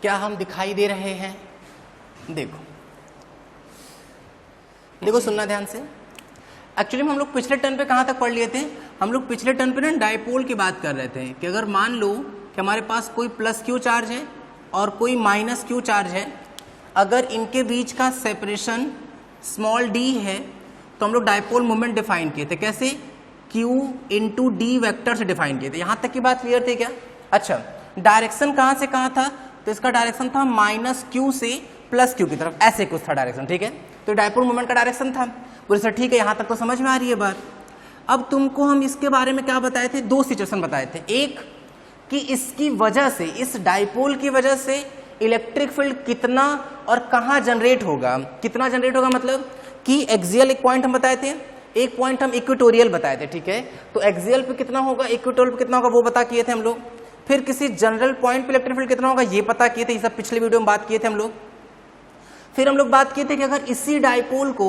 क्या हम दिखाई दे रहे हैं? देखो देखो सुनना ध्यान से। एक्चुअली हम लोग पिछले टर्न पे कहाँ तक पढ़ लिए थे? हम लोग पिछले टर्न पे ना डायपोल की बात कर रहे थे कि अगर मान लो कि हमारे पास कोई प्लस क्यू चार्ज है और कोई माइनस क्यू चार्ज है, अगर इनके बीच का सेपरेशन स्मॉल d है तो हम लोग डायपोल मोमेंट डिफाइन किए थे। कैसे? q इंटू डी वेक्टर से डिफाइन किए थे। यहाँ तक की बात क्लियर थी क्या? अच्छा, डायरेक्शन कहाँ से कहाँ था? तो इसका डायरेक्शन था माइनस क्यू से प्लस क्यू की तरफ, ऐसे कुछ था डायरेक्शन, ठीक है। तो डायपोल मोमेंट का डायरेक्शन था। बोले सर ठीक है, यहाँ तक तो समझ में आ रही है बात। अब तुमको हम इसके बारे में क्या बताए थे? दो सिचुएशन बताए थे। एक कि इसकी वजह से, इस डायपोल की वजह से इलेक्ट्रिक फील्ड कितना और कहाँ जनरेट होगा। कितना जनरेट होगा मतलब कि एक्सियल एक पॉइंट हम बताए थे, एक पॉइंट हम इक्वेटोरियल बताए थे, ठीक है। तो एक्सियल पे कितना होगा, इक्वेटोरियल पे कितना होगा वो बता किए थे हम लोग। फिर किसी जनरल पॉइंट पे इलेक्ट्रिक फील्ड कितना होगा ये पता किए थे, ये सब पिछले वीडियो में बात किए थे हम लोग। फिर हम लोग बात किए थे कि अगर इसी डायपोल को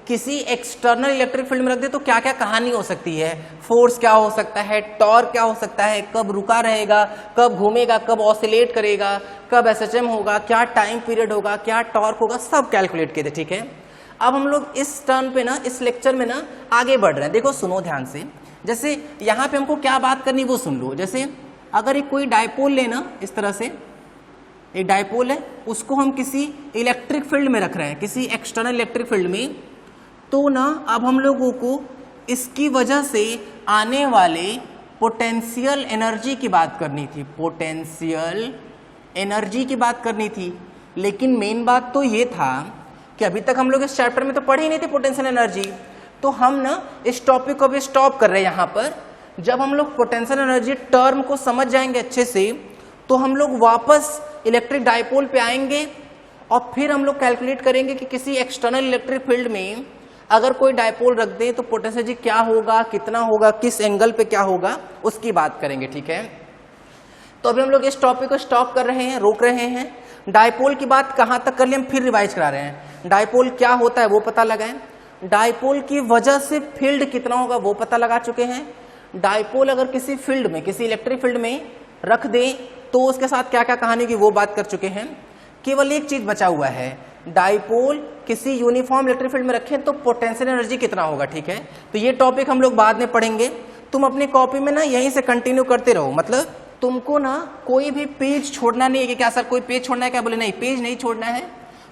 किसी एक्सटर्नल इलेक्ट्रिक फील्ड में रख दे तो क्या क्या कहानी हो सकती है, फोर्स क्या हो सकता है, टॉर्क क्या हो सकता है, कब रुका रहेगा, कब घूमेगा, कब ऑसिलेट करेगा, कब एसएचएम होगा, क्या टाइम पीरियड होगा, क्या टॉर्क होगा, सब कैलकुलेट किए थे, ठीक है। अब हम लोग इस टर्न पे ना, इस लेक्चर में ना आगे बढ़ रहे हैं। देखो सुनो ध्यान से, जैसे यहाँ पे हमको क्या बात करनी वो सुन लो। जैसे अगर एक कोई डायपोल लेना, इस तरह से एक डायपोल है, उसको हम किसी इलेक्ट्रिक फील्ड में रख रहे हैं, किसी एक्सटर्नल इलेक्ट्रिक फील्ड में, तो ना अब हम लोगों को इसकी वजह से आने वाले पोटेंशियल एनर्जी की बात करनी थी, पोटेंशियल एनर्जी की बात करनी थी। लेकिन मेन बात तो ये था कि अभी तक हम लोग इस चैप्टर में तो पढ़े ही नहीं थे पोटेंशियल एनर्जी, तो हम ना इस टॉपिक को भी स्टॉप कर रहे हैं यहाँ पर। जब हम लोग पोटेंशियल एनर्जी टर्म को समझ जाएंगे अच्छे से, तो हम लोग वापस इलेक्ट्रिक डायपोल पे आएंगे और फिर हम लोग कैलकुलेट करेंगे कि किसी एक्सटर्नल इलेक्ट्रिक फील्ड में अगर कोई डायपोल रख दे तो पोटेंशियल एनर्जी क्या होगा, कितना होगा, किस एंगल पे क्या होगा, उसकी बात करेंगे, ठीक है। तो अभी हम लोग इस टॉपिक को स्टॉप कर रहे हैं, रोक रहे हैं। डायपोल की बात कहाँ तक कर ली, हम फिर रिवाइज करा रहे हैं। डायपोल क्या होता है वो पता लगाएं, डायपोल की वजह से फील्ड कितना होगा वो पता लगा चुके हैं। डायपोल अगर किसी फील्ड में, किसी इलेक्ट्रिक फील्ड में रख दे तो उसके साथ क्या क्या कहानी की वो बात कर चुके हैं। केवल एक चीज बचा हुआ है, डायपोल किसी यूनिफॉर्म इलेक्ट्रिक फील्ड में रखें तो पोटेंशियल एनर्जी कितना होगा, ठीक है। तो ये टॉपिक हम लोग बाद में पढ़ेंगे। तुम अपनी कॉपी में ना यहीं से कंटिन्यू करते रहो, मतलब तुमको ना कोई भी पेज छोड़ना नहीं है कि क्या सर कोई पेज छोड़ना है क्या, बोले नहीं, पेज नहीं छोड़ना है,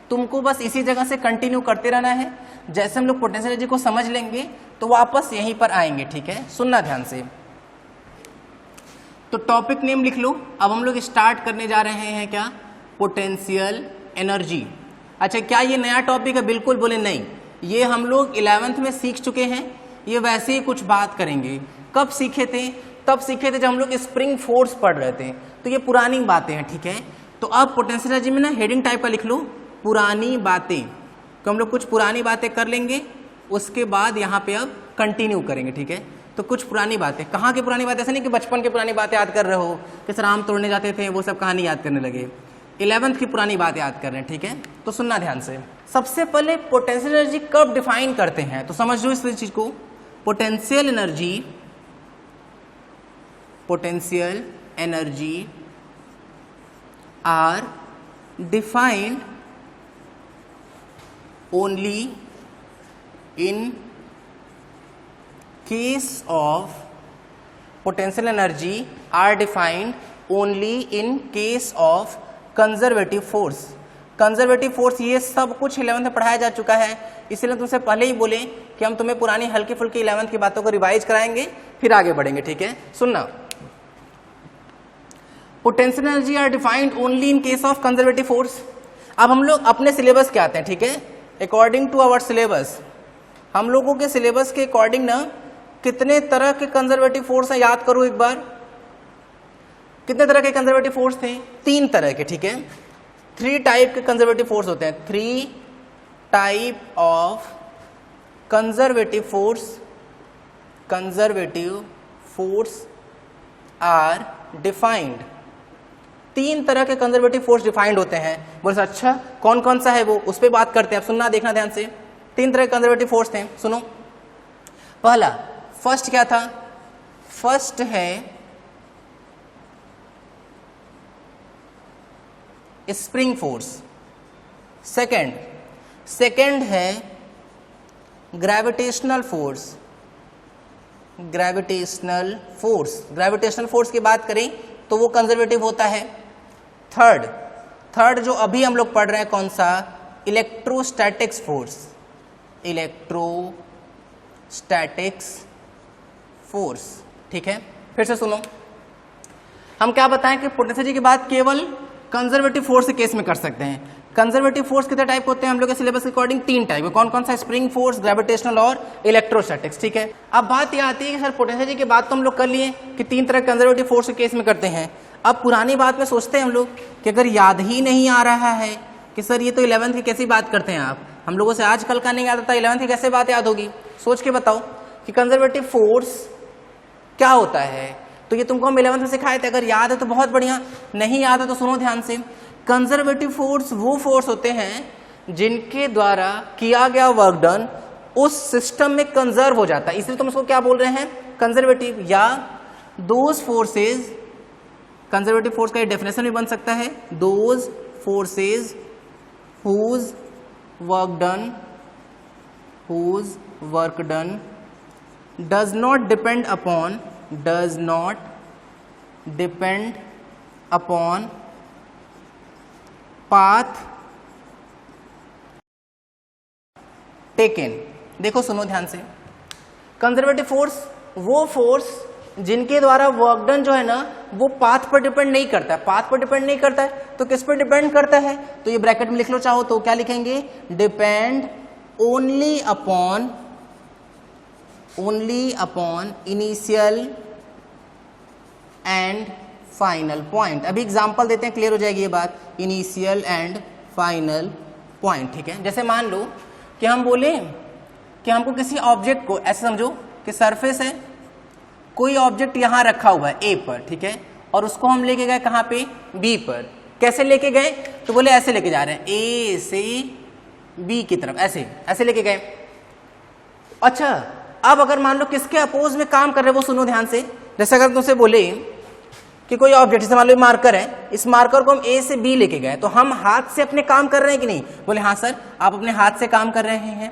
तुमको बस इसी जगह से कंटिन्यू करते रहना है। जैसे हम लोग पोटेंशियल एनर्जी को समझ लेंगे तो वापस यहीं पर आएंगे, ठीक है। सुनना ध्यान से। तो टॉपिक नेम लिख लो। अब हम लोग स्टार्ट करने जा रहे हैं क्या, पोटेंशियल एनर्जी। अच्छा, क्या ये नया टॉपिक है? बिल्कुल बोले नहीं, ये हम लोग 11th में सीख चुके हैं। ये वैसे ही कुछ बात करेंगे। कब सीखे थे? तब सीखे थे जब हम लोग स्प्रिंग फोर्स पढ़ रहे थे, तो ये पुरानी बातें हैं, ठीक है। तो अब पोटेंशियल एनर्जी में ना हेडिंग टाइप का लिख लो, पुरानी बातें। तो हम लोग कुछ पुरानी बातें कर लेंगे, उसके बाद यहाँ पे अब कंटिन्यू करेंगे, ठीक है। तो कुछ पुरानी बातें, कहाँ की पुरानी बातें? ऐसा नहीं कि बचपन की पुरानी बातें याद कर रहे हो कि सर आम तोड़ने जाते थे वो सब कहानी याद करने लगे। 11th की पुरानी बात याद कर रहे हैं, ठीक है। तो सुनना ध्यान से। सबसे पहले पोटेंशियल एनर्जी कब डिफाइन करते हैं तो समझ लो इस चीज को। Potential energy, potential energy are defined only in case of, potential energy are defined only in case of conservative force. Conservative force ये सब कुछ 11th में पढ़ाया जा चुका है, इसलिए तुमसे पहले ही बोले कि हम तुम्हें पुरानी हल्की फुल्की 11th की बातों को रिवाइज कराएंगे, फिर आगे बढ़ेंगे, ठीक है। सुनना, potential energy are defined only in case of conservative force. अब हम लोग अपने सिलेबस के आते हैं, ठीक है। अकॉर्डिंग टू आवर सिलेबस, हम लोगों के सिलेबस के अकॉर्डिंग ना कितने तरह के कंजर्वेटिव फोर्स हैं याद करो एक बार। कितने तरह के कंजर्वेटिव फोर्स थे? 3 तरह के, ठीक है। 3 टाइप के कंजर्वेटिव फोर्स होते हैं। 3 type of conservative force, conservative force are defined. 3 तरह के कंजर्वेटिव फोर्स डिफाइंड होते हैं। बोले अच्छा कौन कौन सा है वो, उस पर बात करते हैं। अब सुनना देखना ध्यान से। 3 तरह के कंजर्वेटिव फोर्स थे, सुनो। पहला, फर्स्ट क्या था? फर्स्ट है स्प्रिंग फोर्स। सेकेंड है ग्रेविटेशनल फोर्स। ग्रेविटेशनल फोर्स की बात करें तो वो कंजर्वेटिव होता है। थर्ड जो अभी हम लोग पढ़ रहे हैं कौन सा, इलेक्ट्रोस्टैटिक्स फोर्स। इलेक्ट्रोस्टैटिक्स फोर्स, ठीक है। फिर से सुनो, हम क्या बताएं कि पोटेंशियल की बात केवल कंजर्वेटिव फोर्स के केस में कर सकते हैं। कंजर्वेटिव फोर्स कितने टाइप होते हैं हम लोग के सिलेबस के अकॉर्डिंग? 3 टाइप है। कौन कौन सा? स्प्रिंग फोर्स, ग्रेविटेशनल और इलेक्ट्रोस्टैटिक्स, ठीक है। अब बात यह आती है कि सर पोटेंशियल की बात तो हम लोग कर लिए कि 3 तरह कंजर्वेटिव फोर्स के केस में करते हैं। अब पुरानी बात में सोचते हैं हम लोग कि अगर याद ही नहीं आ रहा है कि सर ये तो 11th की कैसी बात करते हैं आप, हम लोगों से आजकल का नहीं आता था, 11th की कैसे बात याद होगी? सोच के बताओ कि कंजर्वेटिव फोर्स क्या होता है। तो ये तुमको हम 11th में सिखाए थे, अगर याद है तो बहुत बढ़िया, नहीं याद है तो सुनो ध्यान से। कंजर्वेटिव फोर्स वो फोर्स होते हैं जिनके द्वारा किया गया वर्क डन उस सिस्टम में कंजर्व हो जाता है, इसलिए तुम इसको क्या बोल रहे हैं? कंजर्वेटिव। या दोज फोर्सेज, कंजर्वेटिव फोर्स का डेफिनेशन भी बन सकता है, those forces whose work done does not depend upon path taken। देखो सुनो ध्यान से, कंजर्वेटिव फोर्स वो फोर्स जिनके द्वारा वर्क डन जो है ना वो पाथ पर डिपेंड नहीं करता है। पाथ पर डिपेंड नहीं करता है तो किस पर डिपेंड करता है? तो ये ब्रैकेट में लिख लो चाहो तो, क्या लिखेंगे? Depend only upon initial and final point. अभी एग्जांपल देते हैं, क्लियर हो जाएगी ये बात। इनिशियल एंड फाइनल पॉइंट, ठीक है। जैसे मान लो कि हम बोले कि हमको किसी ऑब्जेक्ट को, ऐसे समझो कि सरफेस है, कोई ऑब्जेक्ट यहां रखा हुआ है ए पर, ठीक है, और उसको हम लेके गए कहां पे? बी पर। कैसे लेके गए? तो बोले ऐसे लेके जा रहे हैं, ए से बी की तरफ, ऐसे लेके गए। अच्छा, अब अगर मान लो किसके अपोज में काम कर रहे हैं वो सुनो ध्यान से। जैसे अगर तुमसे बोले कि कोई ऑब्जेक्ट, जैसे मान लो मार्कर है, इस मार्कर को हम ए से बी लेके गए, तो हम हाथ से अपने काम कर रहे हैं कि नहीं? बोले हाँ सर, आप अपने हाथ से काम कर रहे हैं।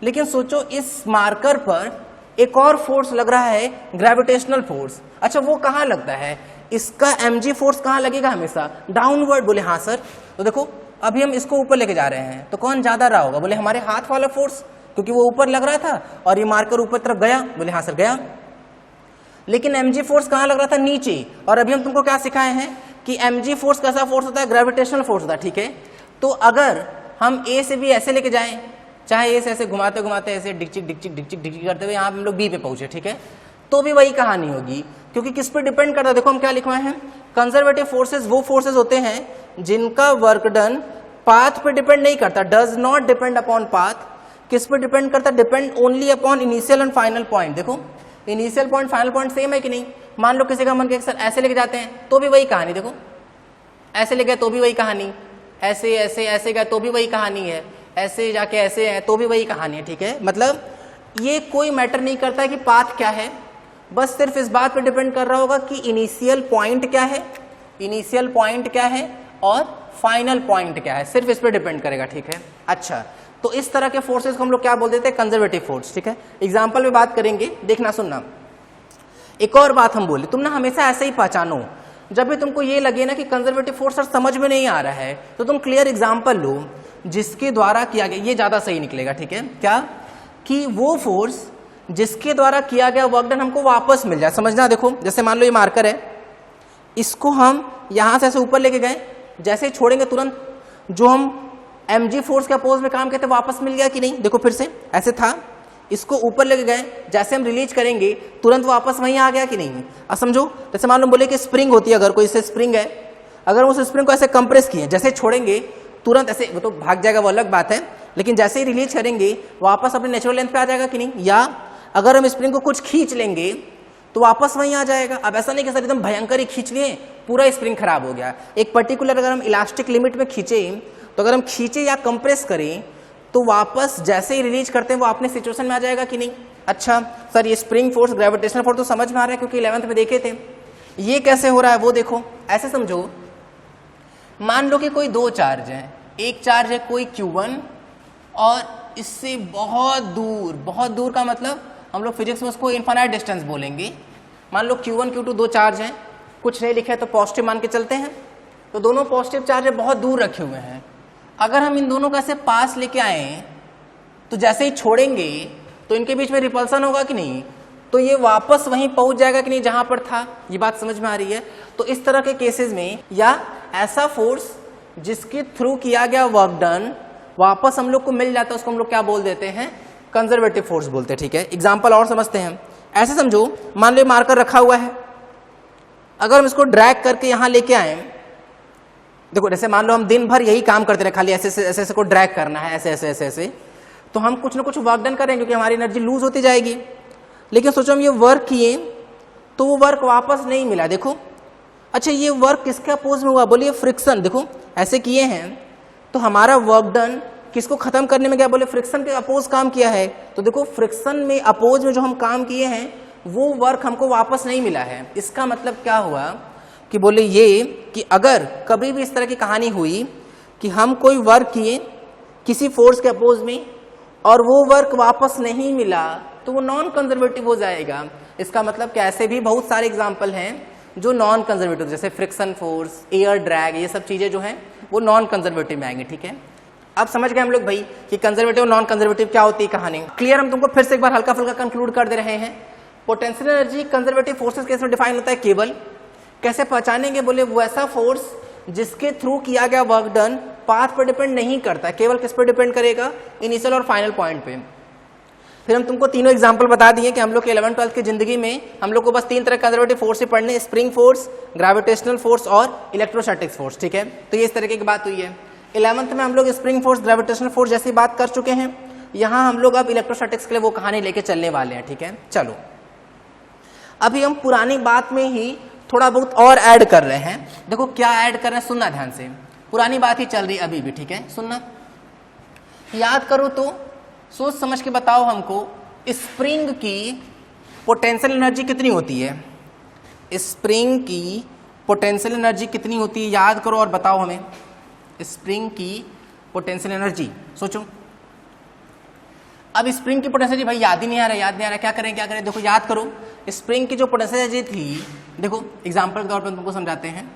लेकिन सोचो इस मार्कर पर एक और फोर्स लग रहा है, ग्रेविटेशनल फोर्स। अच्छा, वो कहां लगता है? इसका mg फोर्स कहां लगेगा? हमेशा डाउनवर्ड। बोले हाँ सर, तो देखो अभी हम इसको ऊपर लेके जा रहे हैं तो कौन ज्यादा रहा होगा? बोले हमारे हाथ वाला फोर्स, क्योंकि वो ऊपर लग रहा था और ये मार्कर ऊपर तरफ गया। बोले हाँ सर गया। लेकिन mg फोर्स कहां लग रहा था? नीचे। और अभी हम तुमको क्या सिखाए हैं कि mg फोर्स कैसा फोर्स होता है? ग्रेविटेशनल फोर्स होता है, ठीक है। तो अगर हम ए से बी ऐसे लेके जाएं, चाहे ए से ऐसे घुमाते घुमाते ऐसे डिकचिक करते हुए यहाँ हम लोग बी पे पहुंचे, ठीक है, तो भी वही कहानी होगी, क्योंकि किस पे डिपेंड करता है? देखो हम क्या लिखवाए हैं, कंजर्वेटिव फोर्सेस वो फोर्सेस होते हैं जिनका वर्क डन पाथ पे डिपेंड नहीं करता, does not depend upon path. किस पे डिपेंड करता? Depend only upon initial and final point. देखो initial point final point same है कि नहीं? मान लो किसी का मन के सर ऐसे लेके जाते हैं तो भी वही कहानी, देखो ऐसे ले गए तो भी वही कहानी, ऐसे ऐसे ऐसे गए तो भी वही कहानी है, ऐसे जाके ऐसे है तो भी वही कहानी है, ठीक है। मतलब ये कोई मैटर नहीं करता है कि पाथ क्या है, बस सिर्फ इस बात पे डिपेंड कर रहा होगा कि इनिशियल पॉइंट क्या है, इनिशियल पॉइंट क्या है और फाइनल पॉइंट क्या है, सिर्फ इस पे डिपेंड करेगा, ठीक है। अच्छा, तो इस तरह के फोर्सेस को हम लोग क्या बोल देते हैं? कंजर्वेटिव फोर्स, ठीक है। एग्जाम्पल में बात करेंगे, देखना सुनना। एक और बात हम बोले, तुम ना हमेशा ऐसे ही पहचानो, जब भी तुमको ये लगे ना कि कंजर्वेटिव फोर्स सर समझ में नहीं आ रहा है तो तुम क्लियर एग्जाम्पल लो जिसके द्वारा किया गया, ये ज्यादा सही निकलेगा, ठीक है। क्या कि वो फोर्स जिसके द्वारा किया गया वर्क डन हमको वापस मिल जाए। समझना, देखो जैसे मान लो ये मार्कर है, इसको हम यहां से ऐसे ऊपर लेके गए, जैसे ही छोड़ेंगे तुरंत जो हम mg फोर्स के अपोज में काम करते वापस मिल गया कि नहीं? देखो फिर से ऐसे था, इसको ऊपर लेके गए, जैसे हम रिलीज करेंगे तुरंत वापस वहीं आ गया कि नहीं? अब समझो, जैसे मान लो बोले कि स्प्रिंग होती है, अगर कोई से स्प्रिंग है, अगर उस स्प्रिंग को ऐसे कंप्रेस किए, जैसे छोड़ेंगे तुरंत ऐसे, वो तो भाग जाएगा वो अलग बात है, लेकिन जैसे ही रिलीज करेंगे वापस अपने नेचुरल लेंथ पे आ जाएगा कि नहीं? या अगर हम स्प्रिंग को कुछ खींच लेंगे तो वापस वहीं आ जाएगा। अब ऐसा नहीं कि सर एकदम भयंकर ही खींच लिए पूरा स्प्रिंग खराब हो गया, एक पर्टिकुलर अगर हम इलास्टिक लिमिट में खींचे तो अगर हम खींचे या कंप्रेस करें तो वापस जैसे ही रिलीज करते हैं वो अपने सिचुएशन में आ जाएगा कि नहीं? अच्छा सर, ये स्प्रिंग फोर्स ग्रेविटेशनल फोर्स तो समझ में आ रहा है क्योंकि 11th में देखे थे। ये कैसे हो रहा है वो देखो, ऐसे समझो मान लो कि कोई दो चार्ज हैं, एक चार्ज है कोई Q1 और इससे बहुत दूर का मतलब हम लोग फिजिक्स में उसको इनफाइनाइट डिस्टेंस बोलेंगे। मान लो Q1 Q2 दो चार्ज हैं, कुछ नहीं लिखा है तो पॉजिटिव मान के चलते हैं, तो दोनों पॉजिटिव चार्ज है, बहुत दूर रखे हुए हैं। अगर हम इन दोनों को ऐसे पास लेके आए तो जैसे ही छोड़ेंगे तो इनके बीच में रिपल्सन होगा कि नहीं, तो ये वापस वहीं पहुंच जाएगा कि नहीं जहां पर था। ये बात समझ में आ रही है। तो इस तरह के केसेस में या ऐसा फोर्स जिसके थ्रू किया गया वर्क डन वापस हम लोग को मिल जाता है, उसको हम लोग क्या बोल देते हैं, कंजर्वेटिव फोर्स बोलते हैं। ठीक है, एग्जाम्पल और समझते हैं। ऐसे समझो, मान लो मार्कर रखा हुआ है, अगर हम इसको ड्रैग करके यहां लेके आए, देखो जैसे मान लो हम दिन भर यही काम करते रहे, खाली ऐसे ऐसे को ड्रैग करना है, ऐसे ऐसे ऐसे ऐसे, तो हम कुछ ना कुछ वर्क डन करेंगे क्योंकि हमारी एनर्जी लूज होती जाएगी। लेकिन सोचो हम ये वर्क किए तो वो वर्क वापस नहीं मिला। देखो, अच्छा ये वर्क किसके अपोज में हुआ, बोलिए फ्रिक्शन। देखो ऐसे किए हैं तो हमारा वर्क डन किसको खत्म करने में क्या, बोले फ्रिक्शन के अपोज काम किया है। तो देखो फ्रिक्शन में अपोज में जो हम काम किए हैं वो वर्क हमको वापस नहीं मिला है। इसका मतलब क्या हुआ कि बोले ये कि अगर कभी भी इस तरह की कहानी हुई कि हम कोई वर्क किए किसी फोर्स के अपोज में और वो वर्क वापस नहीं मिला तो वो नॉन कंजर्वेटिव हो जाएगा। इसका मतलब कि ऐसे भी बहुत सारे एग्जाम्पल हैं जो नॉन कंजर्वेटिव, जैसे फ्रिक्शन फोर्स, एयर ड्रैग, ये सब चीजें जो हैं वो नॉन कंजर्वेटिव में आएंगे। ठीक है, अब समझ गए हम लोग भाई कि कंजर्वेटिव और नॉन कंजर्वेटिव क्या होती है कहानी। क्लियर, हम तुमको फिर से एक बार हल्का फुल्का कंक्लूड कर दे रहे हैं। Potential energy conservative forces case में डिफाइन होता है केवल, कैसे पहचानेंगे, बोले वो ऐसा फोर्स जिसके थ्रू किया गया वर्क डन पाथ पर डिपेंड नहीं करता, केवल किस पर डिपेंड करेगा, इनिशियल और फाइनल पॉइंट पे। फिर हम तुमको तीनों एग्जांपल बता दिए कि हम लोग के 11th-12th की जिंदगी में हम लोग को बस तीन तरह कंजर्वेटिव फोर्स ही पढ़ने, स्प्रिंग फोर्स, ग्रेविटेशनल फोर्स और इलेक्ट्रोस्टैटिक फोर्स। ठीक है, तो ये इस तरीके की बात हुई है। 11th में हम लोग स्प्रिंग फोर्स, ग्रेविटेशनल फोर्स जैसी बात कर चुके हैं। यहाँ हम लोग अब इलेक्ट्रोस्टैटिक्स के लिए वो कहानी लेके चलने वाले हैं। ठीक है, चलो अभी हम पुरानी बात में ही थोड़ा बहुत और ऐड कर रहे हैं। देखो क्या ऐड कर रहे हैं, सुनना ध्यान से, पुरानी बात ही चल रही अभी भी। ठीक है, सुनना, याद करो तो सोच समझ के बताओ हमको, स्प्रिंग की पोटेंशियल एनर्जी कितनी होती है, स्प्रिंग की पोटेंशियल एनर्जी कितनी होती है, याद करो और बताओ हमें। स्प्रिंग की पोटेंशियल एनर्जी सोचो। अब स्प्रिंग की पोटेंशियल एनर्जी भाई याद ही नहीं आ रहा, क्या करें। देखो याद करो, स्प्रिंग की जो पोटेंशियल एनर्जी थी, देखो एग्जांपल के तौर पर तुमको समझाते हैं।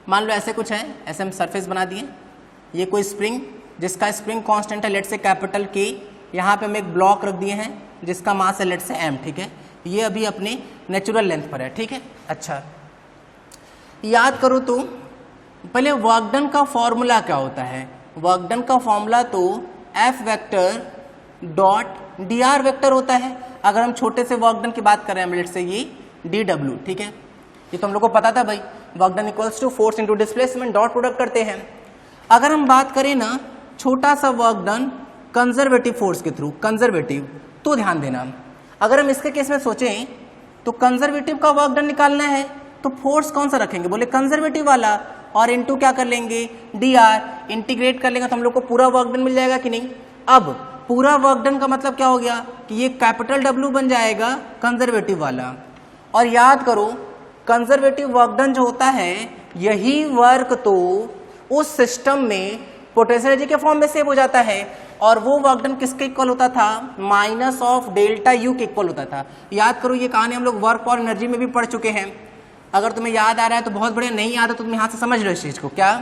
मान लो ऐसे कुछ है, ऐसे हम सरफेस बना दिए, ये कोई स्प्रिंग जिसका स्प्रिंग कांस्टेंट है लेट से कैपिटल के, यहाँ पे हम एक ब्लॉक रख दिए हैं जिसका मास है लेट से m। ठीक है, ये अभी अपने नेचुरल लेंथ पर है। ठीक है, अच्छा याद करो तो पहले वर्क डन का फॉर्मूला क्या होता है, वर्क डन का फॉर्मूला तो F vector dot dr vector होता है। अगर हम छोटे से वर्क डन की बात कर रहे हैं लेट से ये dw। ठीक है, ये तो हम लोग को पता था भाई, work done equals to force into displacement, dot product करते हैं। अगर हम बात करें ना छोटा सा वर्क डन कंजर्वेटिव फोर्स के थ्रू, कंजर्वेटिव, तो ध्यान देना, अगर हम इसके केस में सोचें तो कंजर्वेटिव का वर्क डन निकालना है तो फोर्स कौन सा रखेंगे, बोले कंजर्वेटिव वाला, और इनटू क्या कर लेंगे, dr, इंटीग्रेट कर लेंगे तो हम लोग को पूरा वर्क डन मिल जाएगा कि नहीं। अब पूरा वर्क डन का मतलब क्या हो गया कि ये कैपिटल W बन जाएगा कंजर्वेटिव वाला। और याद करो कंजर्वेटिव वर्क डन जो होता है यही वर्क तो उस सिस्टम में पोटेंशियल एनर्जी के फॉर्म में सेव हो जाता है, और वो वर्क डन किसके इक्वल होता था, माइनस ऑफ डेल्टा यू के इक्वल होता था। याद करो ये कहानी हम लोग वर्क और एनर्जी में भी पढ़ चुके हैं। अगर तुम्हें याद आ रहा है तो बहुत बढ़िया, नहीं याद है तो तुम यहाँ से समझ लो इस चीज को, क्या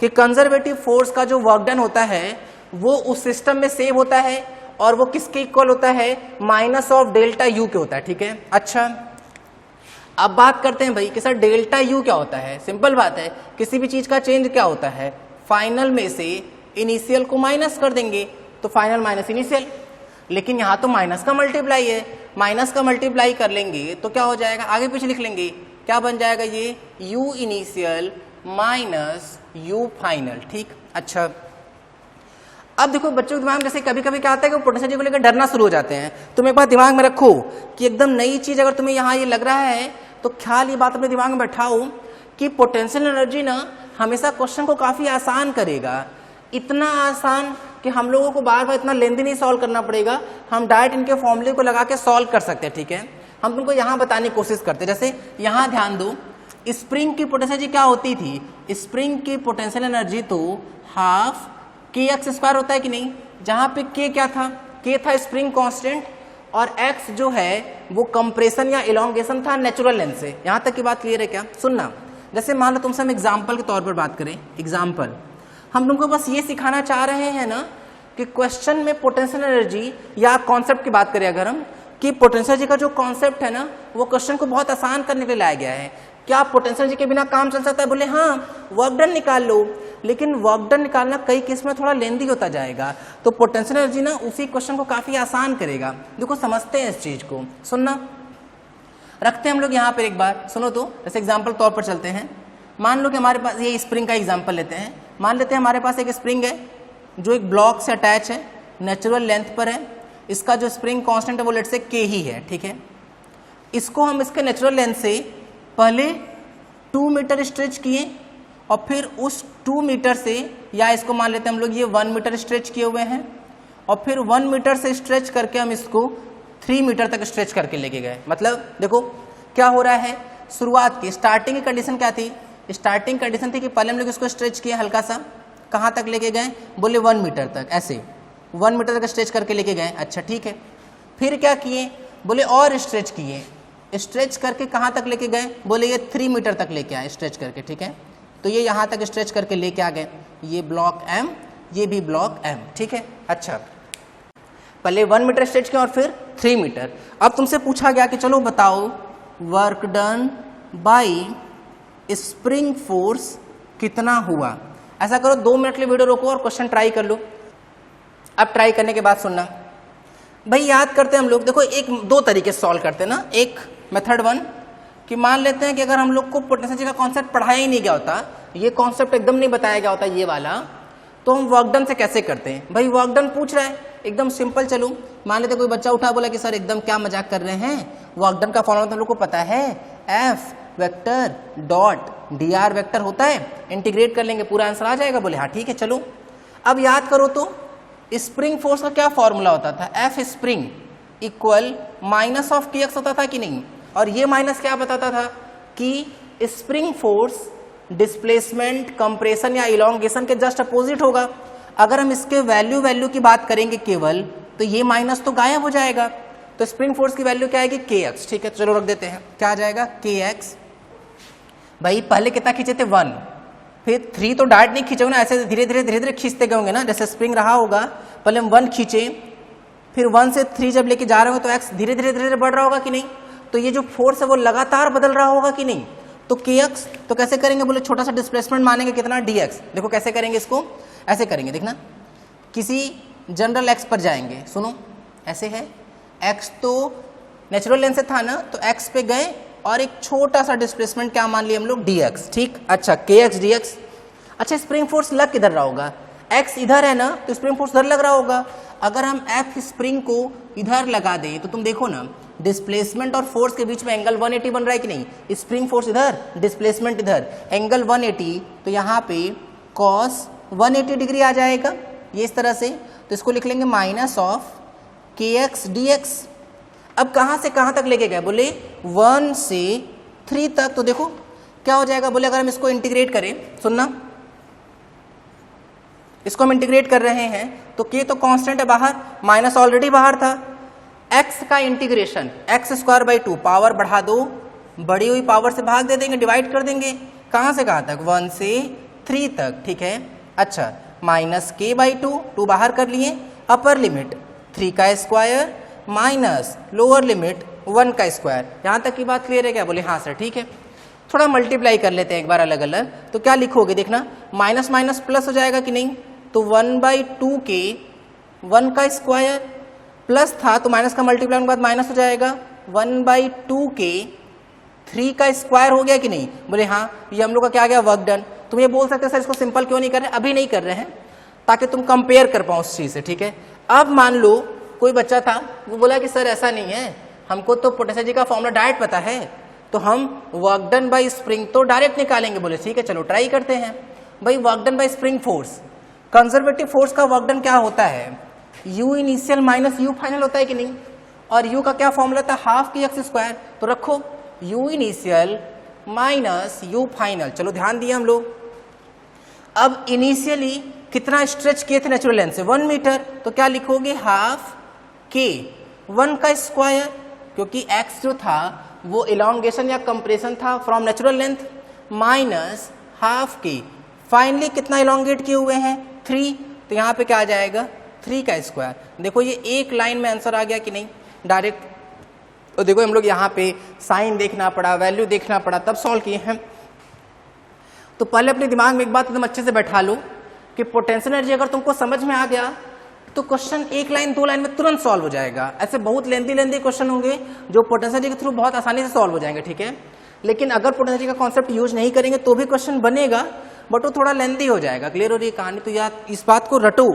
कि कंजर्वेटिव फोर्स का जो वर्क डन होता है वो उस सिस्टम में सेव होता है और वो किसके इक्वल होता है, माइनस ऑफ डेल्टा यू के होता है। ठीक है, अच्छा अब बात करते हैं भाई कि सर डेल्टा यू क्या होता है। सिंपल बात है, किसी भी चीज का चेंज क्या होता है, फाइनल में से इनिशियल को माइनस कर देंगे तो फाइनल माइनस इनिशियल। लेकिन यहाँ तो माइनस का मल्टीप्लाई है, माइनस का मल्टीप्लाई कर लेंगे तो क्या हो जाएगा, आगे पीछे लिख लेंगे, क्या बन जाएगा ये u initial minus u final. ठीक, अच्छा अब देखो बच्चों के दिमाग में जैसे कभी कभी क्या आता है कि वो पोटेंशियल एनर्जी को लेकर डरना शुरू हो जाते हैं। तुम एक बात दिमाग में रखो कि एकदम नई चीज अगर तुम्हें यहाँ ये लग रहा है तो ख्याल ये बात अपने दिमाग में बैठाओ कि पोटेंशियल एनर्जी ना हमेशा क्वेश्चन को काफी आसान करेगा, इतना आसान कि हम लोगों को बार बार इतना लेंदी नहीं सॉल्व करना पड़ेगा, हम डायरेक्ट इनके फॉर्मूले को लगा के सॉल्व कर सकते हैं। ठीक है, हम तुमको यहाँ बताने की कोशिश करते हैं। जैसे यहाँ ध्यान दो स्प्रिंग की पोटेंशियल एनर्जी क्या होती थी? स्प्रिंग की पोटेंशियल एनर्जी तो हाफ के एक्स स्क्वायर होता है कि नहीं, जहां पे के क्या था? के था स्प्रिंग कांस्टेंट और एक्स जो है वो कंप्रेशन या इलोंगेशन था नेचुरल लेंथ से। यहां तक की बात क्लियर है क्या? सुनना, जैसे मान लो तुमसे हम एग्जाम्पल के तौर पर बात करें, एग्जाम्पल हम तुमको बस ये सिखाना चाह रहे हैं ना कि क्वेश्चन में पोटेंशियल एनर्जी या कॉन्सेप्ट की बात करें अगर हम, कि पोटेंशियल एनर्जी का जो कॉन्सेप्ट है ना वो क्वेश्चन को बहुत आसान करने के लिए लाया गया है। क्या पोटेंशियल एनर्जी के बिना काम चल सकता है? बोले हाँ, वर्क डन निकाल लो, लेकिन वर्क डन निकालना कई केस में थोड़ा लेंदी होता जाएगा, तो पोटेंशियल एनर्जी ना उसी क्वेश्चन को काफी आसान करेगा। देखो समझते हैं इस चीज को, सुनना, रखते हैं हम लोग यहाँ पर एक बार, सुनो तो, जैसे एग्जाम्पल तौर पर चलते हैं। मान लो कि हमारे पास ये स्प्रिंग का एग्जाम्पल लेते हैं, मान लेते हैं हमारे पास एक स्प्रिंग है जो एक ब्लॉक से अटैच है, नेचुरल लेंथ पर है, इसका जो स्प्रिंग कांस्टेंट है वो लेट से के ही है, ठीक है। इसको हम इसके नेचुरल लेंथ से पहले 2 मीटर स्ट्रेच किए और फिर उस 2 मीटर से, या इसको मान लेते हैं हम लोग ये 1 मीटर स्ट्रेच किए हुए हैं, और फिर 1 मीटर से स्ट्रेच करके हम इसको 3 मीटर तक स्ट्रेच करके लेके गए। मतलब देखो क्या हो रहा है, शुरुआत की स्टार्टिंग की कंडीशन क्या थी? स्टार्टिंग कंडीशन थी कि पहले हम लोग इसको स्ट्रेच किए हल्का सा, कहाँ तक लेके गए? बोले 1 मीटर तक, ऐसे 1 मीटर तक स्ट्रेच करके लेके गए। अच्छा ठीक है, फिर क्या किए? बोले और स्ट्रेच किए, स्ट्रेच करके कहाँ तक लेके गए? बोले ये 3 मीटर तक लेके आए स्ट्रेच करके, ठीक है। तो ये यहाँ तक स्ट्रेच करके लेके आ गए, ये ब्लॉक एम, ये भी ब्लॉक एम, ठीक है। अच्छा, पहले 1 मीटर स्ट्रेच किया और फिर 3 मीटर। अब तुमसे पूछा गया कि चलो बताओ work done by spring force कितना हुआ। ऐसा करो 2 मिनट के लिए वीडियो रोको और क्वेश्चन ट्राई कर लो। अब ट्राई करने के बाद सुनना भाई, याद करते हैं हम लोग, देखो एक 2 तरीके से सॉल्व करते हैं ना। एक मेथड 1 कि मान लेते हैं कि अगर हम लोग को पोटेंशियल एनर्जी का कॉन्सेप्ट पढ़ाया ही नहीं गया होता, ये कॉन्सेप्ट एकदम नहीं बताया गया होता ये वाला, तो हम वर्क डन से कैसे करते हैं? भाई वर्क डन पूछ रहा है, एकदम सिंपल। चलो मान लेते कोई बच्चा उठा बोला कि सर एकदम क्या मजाक कर रहे हैं, वर्क डन का फॉर्मूला तो हम लोग को पता है, F vector dot D r vector होता है, इंटीग्रेट कर लेंगे पूरा आंसर आ जाएगा। बोले हाँ ठीक है। चलो अब याद करो तो स्प्रिंग फोर्स का क्या फॉर्मूला होता था? F spring equal minus of के एक्स होता था कि नहीं? और ये माइनस क्या बताता था कि स्प्रिंग फोर्स डिस्प्लेसमेंट, कंप्रेशन या इलोंगेशन के जस्ट अपोजिट होगा। अगर हम इसके वैल्यू की बात करेंगे केवल, तो ये माइनस तो गायब हो जाएगा, तो स्प्रिंग फोर्स की वैल्यू क्या आएगी? के एक्स, ठीक है। चलो रख देते हैं, क्या आ जाएगा? के एक्स। भाई पहले कितना खींचे थे? 1, फिर 3 तो डायरेक्ट नहीं खींचे ना, ऐसे धीरे धीरे खींचते गए होंगे ना, जैसे स्प्रिंग रहा होगा, पहले हम 1 खींचे, फिर 1 से 3 जब लेके जा रहे हो तो एक्स धीरे धीरे बढ़ रहा होगा कि नहीं? तो ये जो फोर्स है वो लगातार बदल रहा होगा कि नहीं? तो के एक्स, तो कैसे करेंगे? बोले छोटा सा डिस्प्लेसमेंट मानेंगे कितना? D x. देखो कैसे करेंगे इसको, ऐसे करेंगे, देखना, किसी जनरल एक्स पर जाएंगे, सुनो ऐसे है, एक्स तो नेचुरल लेंथ से था ना, तो एक्स पे गए और एक छोटा सा डिस्प्लेसमेंट क्या मान लिया हम लोग? डी एक्स, ठीक। अच्छा के एक्स डी एक्स। अच्छा स्प्रिंग फोर्स लग किधर रहा होगा? एक्स इधर है ना, तो स्प्रिंग फोर्स इधर लग रहा होगा। अगर हम एफ स्प्रिंग को इधर लगा दें तो तुम देखो ना, डिस्प्लेसमेंट और फोर्स के बीच में एंगल 180 बन रहा है कि नहीं? स्प्रिंग फोर्स इधर, डिस्प्लेसमेंट इधर, एंगल 180, तो यहाँ पे कॉस 180 डिग्री आ जाएगा, ये इस तरह से। तो इसको लिख लेंगे माइनस ऑफ के एक्स डी एक्स। अब कहाँ से कहाँ तक लेके गए? बोले 1 से 3 तक। तो देखो क्या हो जाएगा? बोले अगर हम इसको इंटीग्रेट करें, सुनना, इसको हम इंटीग्रेट कर रहे हैं तो के तो कांस्टेंट है बाहर, माइनस ऑलरेडी बाहर था, एक्स का integration x square by 2, power बढ़ा दो, बढ़ी हुई पावर से भाग दे देंगे, डिवाइड कर देंगे, कहाँ से कहाँ तक? 1 से 3 तक, ठीक है। अच्छा माइनस के बाई 2 बाहर कर लिए, अपर लिमिट 3 का स्क्वायर माइनस लोअर लिमिट 1 का स्क्वायर। यहाँ तक की बात क्लियर है क्या? बोले हाँ सर ठीक है। थोड़ा मल्टीप्लाई कर लेते हैं एक बार अलग अलग, तो क्या लिखोगे? देखना, माइनस माइनस प्लस हो जाएगा कि नहीं? तो 1/2 के 1 का स्क्वायर प्लस था तो माइनस का मल्टीप्लाई के बाद माइनस हो जाएगा, 1/2 के 3 का स्क्वायर हो गया कि नहीं? बोले हाँ, ये हम लोग का क्या आ गया? Work done. तुम ये बोल सकते हैं सर इसको सिंपल क्यों नहीं कर रहे? अभी नहीं कर रहे हैं ताकि तुम कंपेयर कर पाओ उस चीज से, ठीक है। अब मान लो कोई बच्चा था, वो बोला कि सर ऐसा नहीं है, हमको तो पोटेंशियल का फॉर्मूला डायरेक्ट पता है, तो हम वर्क डन बाई स्प्रिंग तो डायरेक्ट निकालेंगे। बोले ठीक है चलो ट्राई करते हैं। भाई work done by spring force, conservative force का वर्क डन क्या होता है? You initial minus u final होता है कि नहीं? और यू का क्या फॉर्मूला था? हाफ के एक्स स्क्वायर। तो रखो you initial minus u final. चलो ध्यान दिए हम लोग। अब इनिशियली कितना स्ट्रेच किए थे नेचुरल लेंथ से 1 मीटर, तो क्या लिखोगे हाफ के 1 का स्क्वायर, क्योंकि x जो था वो इलॉन्गेशन या कंप्रेशन था from natural length, minus half के फाइनली कितना इलॉन्गेट किए हुए हैं 3, तो यहाँ पे क्या आ जाएगा 3 का स्क्वायर। देखो ये एक लाइन में आंसर आ गया कि नहीं डायरेक्ट। तो देखो हम लोग यहाँ पे साइन देखना पड़ा, वैल्यू देखना पड़ा, तब सॉल्व किए हैं। तो पहले अपने दिमाग में एक बात एकदम अच्छे से बैठा लो कि पोटेंशियल एनर्जी अगर तुमको समझ में आ गया तो क्वेश्चन एक लाइन 2 लाइन में तुरंत सॉल्व हो जाएगा। ऐसे बहुत लेंदी क्वेश्चन होंगे जो पोटेंशियल एनर्जी के थ्रू बहुत आसानी से सॉल्व हो जाएंगे, ठीक है। लेकिन अगर पोटेंशियल एनर्जी का कॉन्सेप्ट यूज नहीं करेंगे तो भी क्वेश्चन बनेगा, बट वो थोड़ा लेंदी हो जाएगा। क्लियर हो रही है कहानी? तो याद इस बात को रटो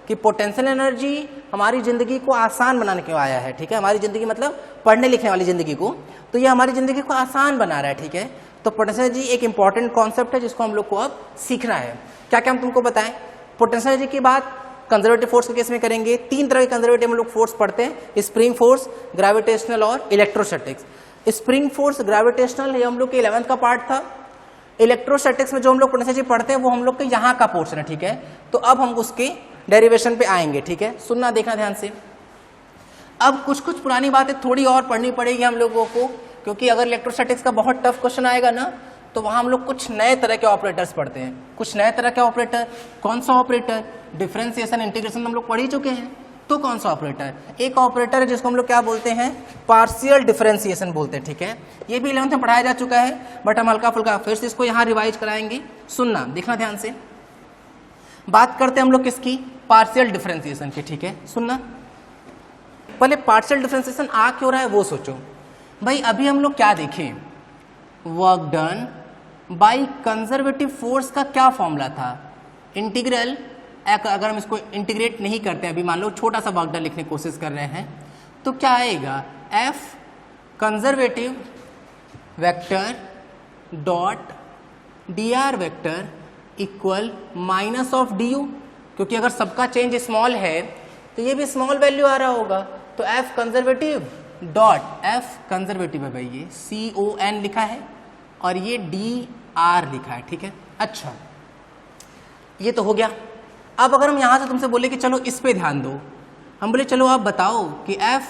कि पोटेंशियल एनर्जी हमारी जिंदगी को आसान बनाने के लिए आया है, ठीक है। हमारी जिंदगी मतलब पढ़ने लिखने वाली जिंदगी को, तो ये हमारी जिंदगी को आसान बना रहा है, ठीक है। तो पोटेंशियल एनर्जी एक इंपॉर्टेंट कॉन्सेप्ट है जिसको हम लोग को अब सीखना है। क्या क्या हम तुमको बताएं? पोटेंशियल एनर्जी की बात कंजर्वेटिव फोर्स के केस में करेंगे। 3 तरह के कंजर्वेटिव हम लोग फोर्स पढ़ते हैं, स्प्रिंग फोर्स, ग्रेविटेशनल और इलेक्ट्रोस्टैटिक्स। स्प्रिंग फोर्स ग्रेविटेशनल ये हम लोग के 11th का पार्ट था। इलेक्ट्रोस्टैटिक्स में जो हम लोग पोटेंशियल एनर्जी पढ़ते हैं वो हम लोग के यहाँ का पोर्शन है, ठीक है। तो अब हम उसके डेरिवेशन पे आएंगे, ठीक है। सुनना देखना ध्यान से। अब कुछ कुछ पुरानी बातें थोड़ी और पढ़नी पड़ेगी हम लोगों को, क्योंकि अगर इलेक्ट्रोस्टैटिक्स का बहुत टफ क्वेश्चन आएगा ना तो वहां हम लोग कुछ नए तरह के ऑपरेटर्स पढ़ते हैं। कुछ नए तरह के ऑपरेटर, कौन सा ऑपरेटर? डिफरेंशिएशन इंटीग्रेशन हम लोग पढ़ ही चुके हैं, तो कौन सा ऑपरेटर? एक ऑपरेटर है जिसको हम लोग क्या बोलते हैं, पार्शियल डिफरेंशिएशन बोलते हैं, ठीक है। ये भी 11th में पढ़ाया जा चुका है, बट हम हल्का फुल्का फिर से इसको यहाँ रिवाइज कराएंगे। सुनना देखना ध्यान से। बात करते हैं हम लोग किसकी? पार्शियल डिफरेंशिएशन की, ठीक है। सुनना पहले पार्शियल डिफरेंशिएशन आ क्यों रहा है वो सोचो। भाई अभी हम लोग क्या देखें, work done by conservative force का क्या फॉर्मूला था? इंटीग्रल, अगर हम इसको इंटीग्रेट नहीं करते हैं, अभी मान लो छोटा सा वर्क डन लिखने की कोशिश कर रहे हैं, तो क्या आएगा? F conservative vector dot D r vector equal minus of d u, क्योंकि अगर सबका चेंज स्मॉल है तो ये भी स्मॉल वैल्यू आ रहा होगा। तो F conservative dot, F conservative है भाई, ये CON लिखा है और ये DR लिखा है, ठीक है। अच्छा ये तो हो गया। अब अगर हम यहां से तुमसे बोले कि चलो इस पे ध्यान दो, हम बोले चलो आप बताओ कि एफ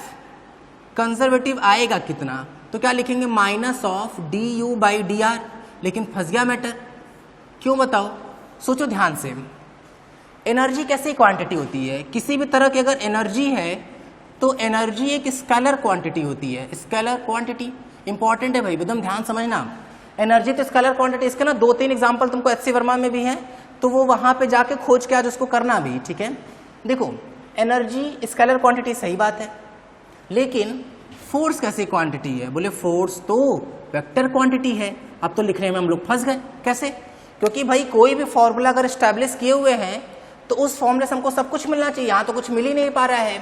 कंजर्वेटिव आएगा कितना, तो क्या लिखेंगे? Minus of DU/DR। लेकिन फंस गया मैटर, क्यों बताओ? सोचो ध्यान से। एनर्जी कैसी क्वांटिटी होती है? किसी भी तरह की अगर एनर्जी है तो एनर्जी एक स्केलर क्वांटिटी होती है। स्केलर क्वांटिटी इंपॉर्टेंट है भाई, एकदम ध्यान समझना। एनर्जी तो स्केलर क्वांटिटी, इसके ना 2-3 एग्जांपल तुमको HC वर्मा में भी हैं, तो वो वहां पे जाके खोज के आज उसको करना भी, ठीक है। देखो एनर्जी स्केलर क्वांटिटी सही बात है, लेकिन फोर्स कैसी क्वांटिटी है? बोले फोर्स तो वेक्टर क्वांटिटी है। अब तो लिखने में हम लोग फंस गए। कैसे? क्योंकि भाई कोई भी फॉर्मूला अगर स्टैब्लिश किए हुए हैं तो उस फॉर्मूले से हमको सब कुछ मिलना चाहिए। यहाँ तो कुछ मिल ही नहीं पा रहा है,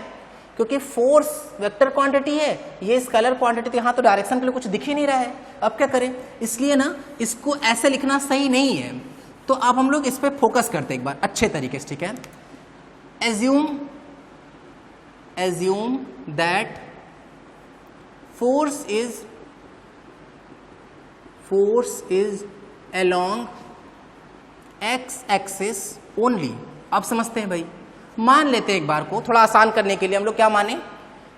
क्योंकि फोर्स वेक्टर क्वांटिटी है, ये स्केलर क्वांटिटी, तो यहाँ तो डायरेक्शन के लिए कुछ दिख ही नहीं रहा है। अब क्या करें? इसलिए ना इसको ऐसे लिखना सही नहीं है। तो अब हम लोग इस पे फोकस करते हैं एक बार अच्छे तरीके से, ठीक है। Assume that force is along x axis only. अब समझते हैं भाई, मान लेते हैं एक बार को थोड़ा आसान करने के लिए हम लोग क्या माने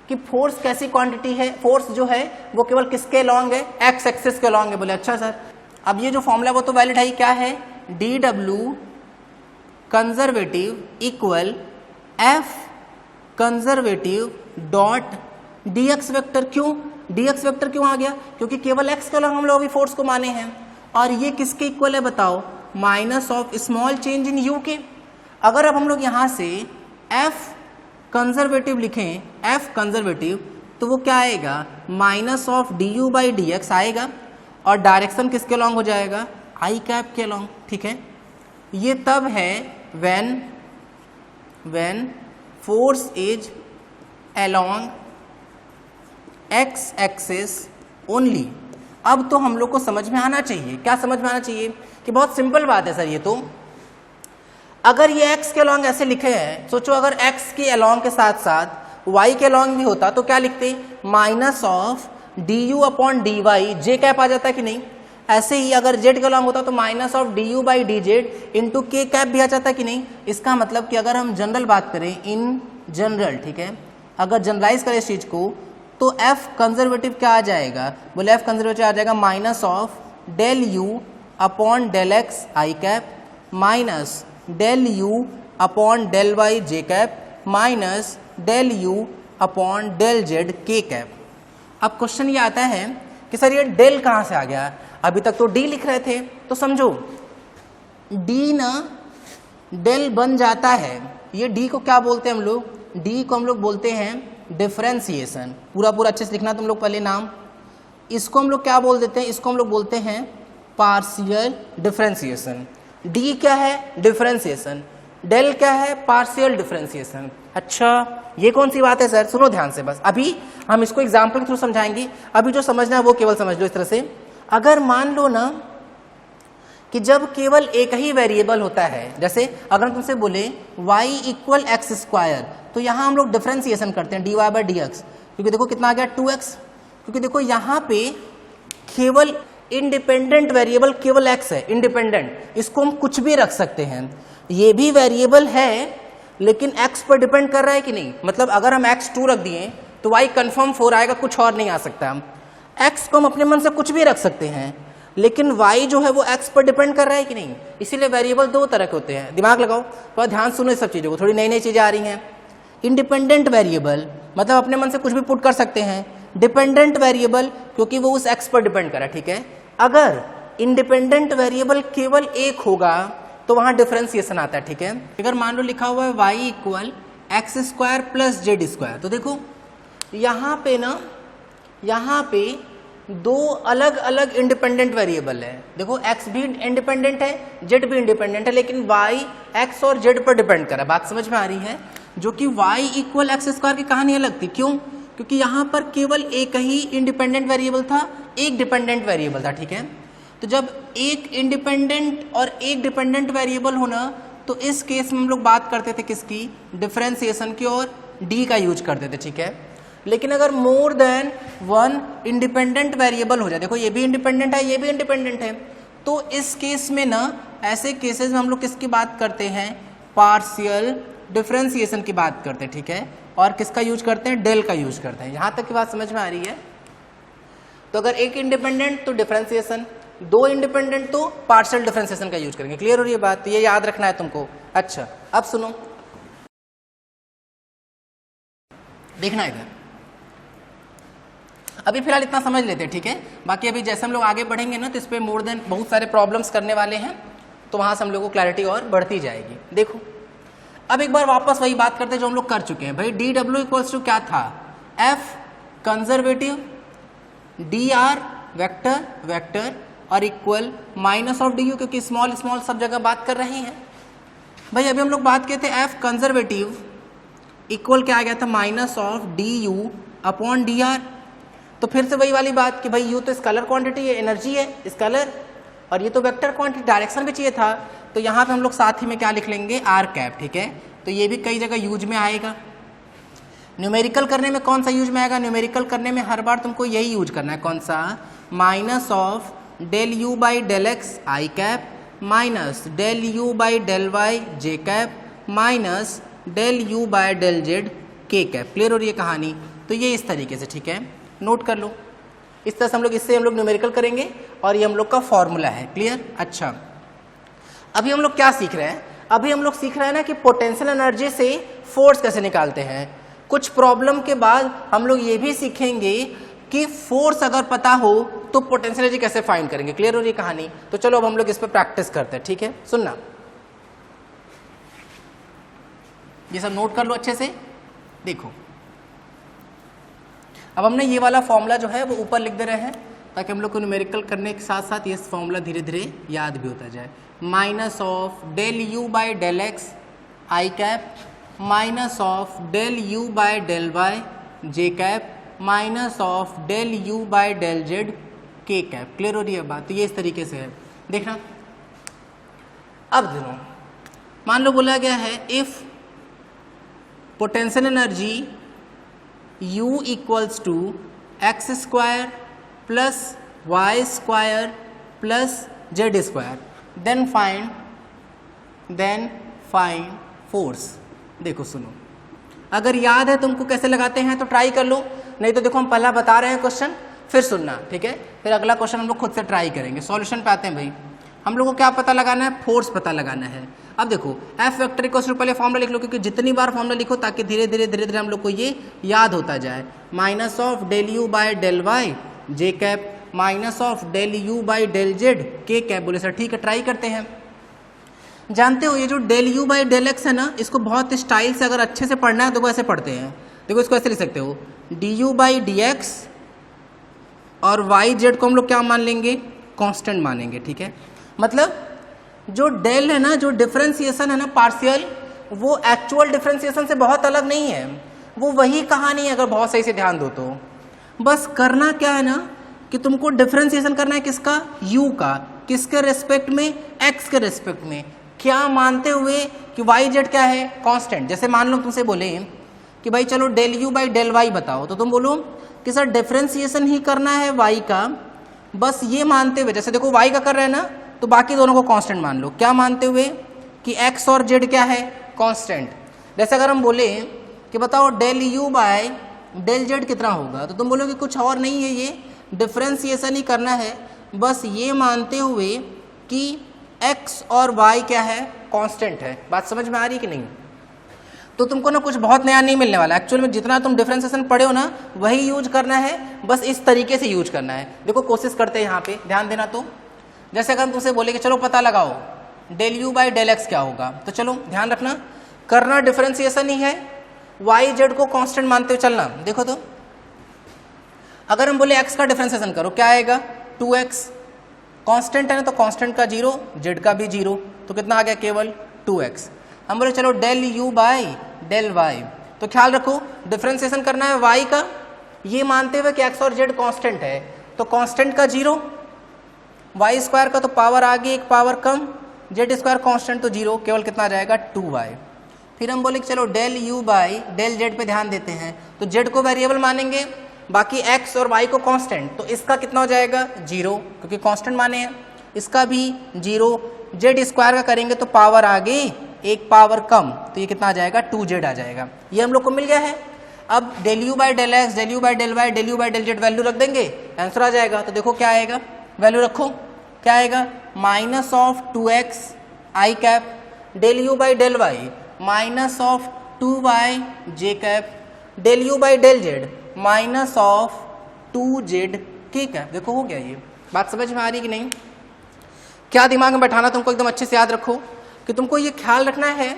कि फोर्स कैसी क्वांटिटी है? फोर्स जो है वो केवल किसके अलोंग है? एक्स एक्सिस के अलोंग है। बोले अच्छा सर, अब ये जो फॉर्मूला वो तो वैलिड है, क्या है? DW conservative equal F conservative dot DX vector. क्यों DX वेक्टर क्यों आ गया? क्योंकि केवल x के अलोंग हम लोग अभी फोर्स को माने हैं, और ये किसके इक्वल है बताओ? Minus of small change in U के। अगर अब हम लोग यहाँ से F कंजर्वेटिव लिखें, F कंजर्वेटिव, तो वो क्या आएगा? माइनस ऑफ DU/dx आएगा, और डायरेक्शन किसके अलोंग हो जाएगा? I कैप के अलोंग, ठीक है। ये तब है when force is along x axis only. अब तो हम लोग को समझ में आना चाहिए। क्या समझ में आना चाहिए? कि बहुत सिंपल बात है सर, ये तो अगर ये x के अलोंग ऐसे लिखे हैं, सोचो अगर x के अलोंग के साथ साथ y के अलोंग भी होता तो क्या लिखते? Minus of DU/dy, j cap आ जाता है कि नहीं? ऐसे ही अगर जेड का लॉन्ग होता तो minus of d you by D Z into के कैप भी आ जाता कि नहीं। इसका मतलब कि अगर हम जनरल बात करें, इन जनरल, ठीक है, अगर जनरलाइज करें इस चीज़ को तो एफ कंजर्वेटिव क्या आ जाएगा, बोले एफ कंजर्वेटिव आ जाएगा minus of del u upon del x i cap minus del u upon del y j cap minus del u upon del z k cap. अब क्वेश्चन ये आता है कि सर ये डेल कहाँ से आ गया, अभी तक तो डी लिख रहे थे, तो समझो डी ना डेल बन जाता है। ये डी को क्या बोलते हैं हम लोग, डी को हम लोग बोलते हैं डिफरेंशिएशन। पूरा पूरा अच्छे से लिखना तुम लोग पहले नाम। इसको हम लोग क्या बोल देते हैं, इसको हम लोग बोलते हैं पार्शियल डिफरेंशिएशन। डी क्या है, डिफरेंशिएशन, डेल क्या है, पार्शियल डिफरेंशिएशन। अच्छा ये कौन सी बात है सर, सुनो ध्यान से, बस अभी हम इसको एग्जाम्पल के थ्रू समझाएंगे, अभी जो समझना है वो केवल समझ लो इस तरह से। अगर मान लो ना कि जब केवल एक ही वेरिएबल होता है, जैसे अगर तुमसे बोले y इक्वल एक्स स्क्वायर, तो यहाँ हम लोग डिफरेंशिएशन करते हैं dy बाई डी एक्स, क्योंकि देखो कितना आ गया 2x, क्योंकि देखो यहाँ पे केवल इंडिपेंडेंट वेरिएबल केवल x है, इंडिपेंडेंट, इसको हम कुछ भी रख सकते हैं। ये भी वेरिएबल है लेकिन x पर डिपेंड कर रहा है कि नहीं, मतलब अगर हम x 2 रख दिए तो y कंफर्म 4 आएगा, कुछ और नहीं आ सकता। x को हम अपने मन से कुछ भी रख सकते हैं लेकिन y जो है वो x पर डिपेंड कर रहा है कि नहीं, इसीलिए वेरिएबल दो तरह के होते हैं। दिमाग लगाओ, थोड़ा ध्यान सुनो इस सब चीज़ों को, थोड़ी नई नई चीज़ें आ रही हैं। इंडिपेंडेंट वेरिएबल मतलब अपने मन से कुछ भी पुट कर सकते हैं, डिपेंडेंट वेरिएबल क्योंकि वो उस x पर डिपेंड कर रहा है, ठीक है। अगर इंडिपेंडेंट वेरिएबल केवल एक होगा तो वहां डिफरेंशिएशन आता है, ठीक है। अगर मान लो लिखा हुआ है y equal x square plus z square, तो देखो यहाँ पे ना, यहाँ पे दो अलग अलग इंडिपेंडेंट वेरिएबल है। देखो x भी इंडिपेंडेंट है, z भी इंडिपेंडेंट है, लेकिन y x और z पर डिपेंड कर रहा है। बात समझ में आ रही है, जो कि y इक्वल एक्स स्क्वायर की कहानी अलग थी। क्यों, क्योंकि यहाँ पर केवल एक ही इंडिपेंडेंट वेरिएबल था, एक डिपेंडेंट वेरिएबल था, ठीक है। तो जब एक इंडिपेंडेंट और एक डिपेंडेंट वेरिएबल होना, तो इस केस में हम लोग बात करते थे किसकी, डिफरेंशिएशन की, और डी का यूज करते थे, ठीक है। लेकिन अगर more than one independent variable हो जाए, देखो ये भी इंडिपेंडेंट है, ये भी इंडिपेंडेंट है, तो इस केस में ना, ऐसे केसेस में हम लोग किसकी बात करते हैं, पार्शियल डिफरेंशिएशन की बात करते हैं, ठीक है। और किसका यूज करते हैं, डेल का यूज करते हैं। यहाँ तक की बात समझ में आ रही है। तो अगर एक इंडिपेंडेंट तो डिफरेंशिएशन, दो इंडिपेंडेंट तो पार्शियल डिफरेंशिएशन का यूज करेंगे। क्लियर हो रही है बात, तो ये याद रखना है तुमको। अच्छा अब सुनो, देखना इधर, अभी फिलहाल इतना समझ लेते हैं, ठीक है। बाकी अभी जैसे हम लोग आगे बढ़ेंगे ना, तो इस पे मोर देन बहुत सारे प्रॉब्लम्स करने वाले हैं, तो वहां से हम लोग को क्लैरिटी और बढ़ती जाएगी। देखो अब एक बार वापस वही बात करते हैं जो हम लोग कर चुके हैं भाई। डी डब्ल्यू इक्वल्स टू क्या था, f conservative, d r vector vector और equal minus of d u, क्योंकि स्मॉल स्मॉल सब जगह बात कर रहे हैं भाई। अभी हम लोग बात किए थे एफ कंजर्वेटिव इक्वल क्या आ गया था, minus of d you upon D R. तो फिर से वही वाली बात कि भाई यू तो स्केलर क्वांटिटी है, एनर्जी है स्केलर, और ये तो वेक्टर क्वांटिटी, डायरेक्शन भी चाहिए था, तो यहाँ पे हम लोग साथ ही में क्या लिख लेंगे, आर कैप, ठीक है। तो ये भी कई जगह यूज में आएगा। न्यूमेरिकल करने में कौन सा यूज में आएगा, न्यूमेरिकल करने में हर बार तुमको यही यूज करना है, कौन सा, minus of del u by del x i cap minus del u by del y j cap minus del u by del z k cap. Clear हो रही है कहानी। तो ये इस तरीके से, ठीक है, नोट कर लो। इस तरह से हम लोग, इससे हम लोग न्यूमेरिकल करेंगे और ये हम लोग का फॉर्मूला है। क्लियर। अच्छा अभी हम लोग क्या सीख रहे हैं, अभी हम लोग सीख रहे हैं ना कि पोटेंशियल एनर्जी से फोर्स कैसे निकालते हैं। कुछ प्रॉब्लम के बाद हम लोग ये भी सीखेंगे कि फोर्स अगर पता हो तो पोटेंशियल एनर्जी कैसे फाइंड करेंगे। क्लियर हो रही है कहानी। तो चलो अब हम लोग इस पर प्रैक्टिस करते हैं, ठीक है। सुनना, ये सब नोट कर लो अच्छे से। देखो अब हमने ये वाला फॉर्मूला जो है वो ऊपर लिख दे रहे हैं, ताकि हम लोग को न्यूमेरिकल करने के साथ साथ ये फॉर्मूला धीरे धीरे याद भी होता जाए। Minus of del u by del x i cap minus of del u by del y j cap minus of del u by del z k cap. Clear हो रही है बात। तो ये इस तरीके से है, देखना। अब देखो, मान लो बोला गया है if potential energy U equals to x square plus y square plus z square, then find force. देखो सुनो, अगर याद है तुमको कैसे लगाते हैं तो ट्राई कर लो, नहीं तो देखो हम पहला बता रहे हैं क्वेश्चन, फिर सुनना, ठीक है। फिर अगला क्वेश्चन हम लोग खुद से ट्राई करेंगे। सॉल्यूशन पे आते हैं भाई। हम लोग को क्या पता लगाना है? फोर्स पता लगाना है। अब देखो एफ वेक्टर इक्वल्स टू, पहले फॉर्मूला लिख लो, क्योंकि जितनी बार फॉर्मूला लिखो ताकि धीरे धीरे हम लोग को ये याद होता जाए। Minus of del u by del y j cap minus of del u by del z k cap. बोले सर ठीक है, ट्राई करते हैं। जानते हो ये जो del u by del x है ना, इसको बहुत स्टाइल से अगर अच्छे से पढ़ना है तो ऐसे पढ़ते हैं। देखो इसको ऐसे लिख सकते हो, D you by D x और वाई जेड को हम लोग क्या मान लेंगे? कांस्टेंट मानेंगे, ठीक है। मतलब जो डेल है ना, जो डिफरेंशिएशन है ना पार्शियल, वो एक्चुअल डिफरेंशिएशन से बहुत अलग नहीं है, वो वही कहानी है अगर बहुत सही से ध्यान दो तो। बस करना क्या है ना कि तुमको डिफरेंशिएशन करना है किसका? u का। किसके रेस्पेक्ट में? x के रेस्पेक्ट में। क्या मानते हुए कि y z क्या है? कांस्टेंट। जैसे मान लो तुमसे बोले कि भाई चलो del u by del y बताओ, तो तुम बोलो कि सर डिफरेंशिएशन ही करना है y का, बस ये मानते हुए, जैसे देखो y का कर रहे हैं ना, तो बाकी दोनों को कांस्टेंट मान लो। क्या मानते हुए? कि x और z क्या है? कांस्टेंट। जैसे अगर हम बोले कि बताओ del u by del z कितना होगा, तो तुम बोलोगे कुछ और नहीं है, ये डिफरेंशिएशन ही करना है, बस ये मानते हुए कि x और y क्या है? कांस्टेंट है। बात समझ में आ रही कि नहीं? तो तुमको ना कुछ बहुत नया नहीं मिलने वाला। एक्चुअल में जितना तुम डिफरेंशिएशन पढ़े हो ना वही यूज करना है, बस इस तरीके से यूज करना है। देखो कोशिश करते हैं यहाँ पे, ध्यान देना। तो जैसे अगर हम तुमसे बोले कि चलो पता लगाओ del u by del x क्या होगा, तो चलो ध्यान रखना, करना डिफरेंशिएशन ही है, वाई जेड को कांस्टेंट मानते हुए चलना। देखो तो अगर हम बोले x का डिफरेंशिएशन करो, क्या आएगा? 2x। कांस्टेंट है ना, तो कांस्टेंट का 0, जेड का भी 0, तो कितना आ गया? केवल 2x। हम बोले चलो del u by del y, तो ख्याल रखो डिफरेंशिएशन करना है y का, ये मानते हुए कि x और z कांस्टेंट है, तो कांस्टेंट का 0, y स्क्वायर का तो पावर आगे एक पावर कम, z स्क्वायर कांस्टेंट तो 0, केवल कितना आ जाएगा? 2y। फिर हम बोले कि चलो del u by del z पे ध्यान देते हैं, तो z को वेरिएबल मानेंगे, बाकी x और y को कांस्टेंट, तो इसका कितना हो जाएगा? 0, क्योंकि कांस्टेंट माने हैं। इसका भी 0, z स्क्वायर का करेंगे तो पावर आगे एक पावर कम, तो ये कितना आ जाएगा? 2z आ जाएगा। ये हम लोग को मिल गया है। अब del u by del x, del u by del y, del u by del z value रख देंगे, आंसर आ जाएगा। तो देखो क्या आएगा, वैल्यू रखो, क्या आएगा? Minus of 2x i cap del u by del y minus of 2y j cap del u by del z minus of 2z k cap. देखो हो गया। ये बात समझ में आ रही कि नहीं? क्या दिमाग में बैठाना तुमको एकदम अच्छे से याद रखो कि तुमको ये ख्याल रखना है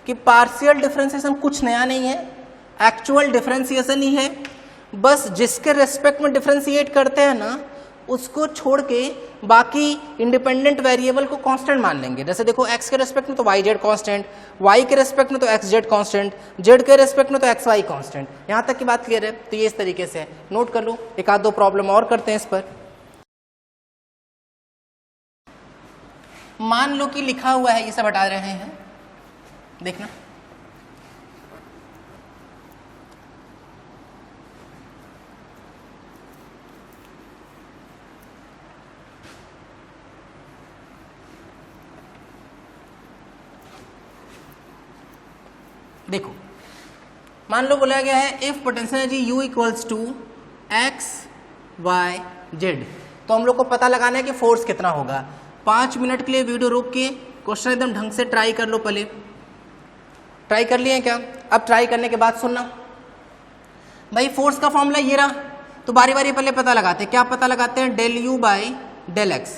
कि पार्शियल डिफरेंशिएशन कुछ नया नहीं है, एक्चुअल डिफरेंशिएशन ही है। बस जिसके रेस्पेक्ट में डिफरेंशिएट करते हैं ना, उसको छोड़ के बाकी इंडिपेंडेंट वेरिएबल को कांस्टेंट मान लेंगे। जैसे देखो x के रेस्पेक्ट में तो y z कांस्टेंट, y के रेस्पेक्ट में तो x z कांस्टेंट, z के रेस्पेक्ट में तो x y कांस्टेंट। यहाँ तक की बात क्लियर है? तो ये इस तरीके से है, नोट कर लो। एक आध दो प्रॉब्लम और करते हैं इस पर। मान लो कि लिखा हुआ है, ये सब हटा रहे हैं, देखना। देखो मान लो बोला गया है if potential energy U equals to x y z, तो हम लोग को पता लगाना है कि फोर्स कितना होगा। 5 मिनट के लिए वीडियो रोक के क्वेश्चन एकदम ढंग से ट्राई कर लो। पहले ट्राई कर लिए क्या? अब ट्राई करने के बाद सुनना भाई, फोर्स का फॉर्मूला ये रहा, तो बारी बारी पहले पता लगाते हैं। क्या पता लगाते हैं? Del u by del x,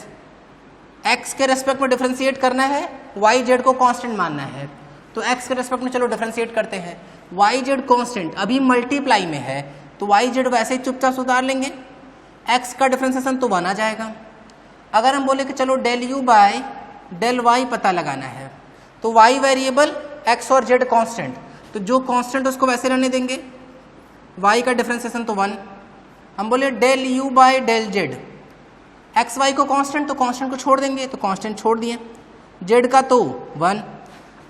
x के रेस्पेक्ट में डिफरेंशिएट करना है, वाई जेड को कांस्टेंट मानना है, तो x के रेस्पेक्ट में चलो डिफरेंशिएट करते हैं। y z कांस्टेंट अभी मल्टीप्लाई में है, तो y z वैसे ही चुपचाप सुधार लेंगे, x का डिफरेंशिएशन तो 1 आ जाएगा। अगर हम बोले कि चलो del u by del y पता लगाना है, तो y वेरिएबल x और z कांस्टेंट, तो जो कांस्टेंट उसको वैसे रहने देंगे, y का डिफरेंशिएशन तो 1। हम बोले del u by del z, x y को कांस्टेंट, तो कांस्टेंट को छोड़ देंगे, तो कांस्टेंट छोड़ दिए, z का तो 1।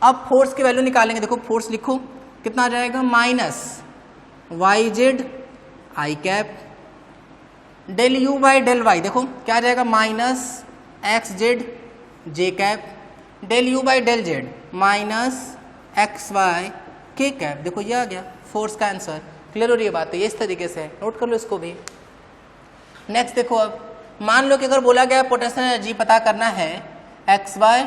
अब फोर्स की वैल्यू निकालेंगे। देखो फोर्स लिखो, कितना आ जाएगा? Minus y z i cap del u by del y, देखो क्या आ जाएगा? Minus x z j cap del u by del z minus x y k cap. देखो ये आ गया फोर्स का आंसर। क्लियर हो रही है बात? तो ये इस तरीके से नोट कर लो इसको भी। नेक्स्ट देखो, अब मान लो कि अगर बोला गया पोटेंशियल एनर्जी पता करना है x y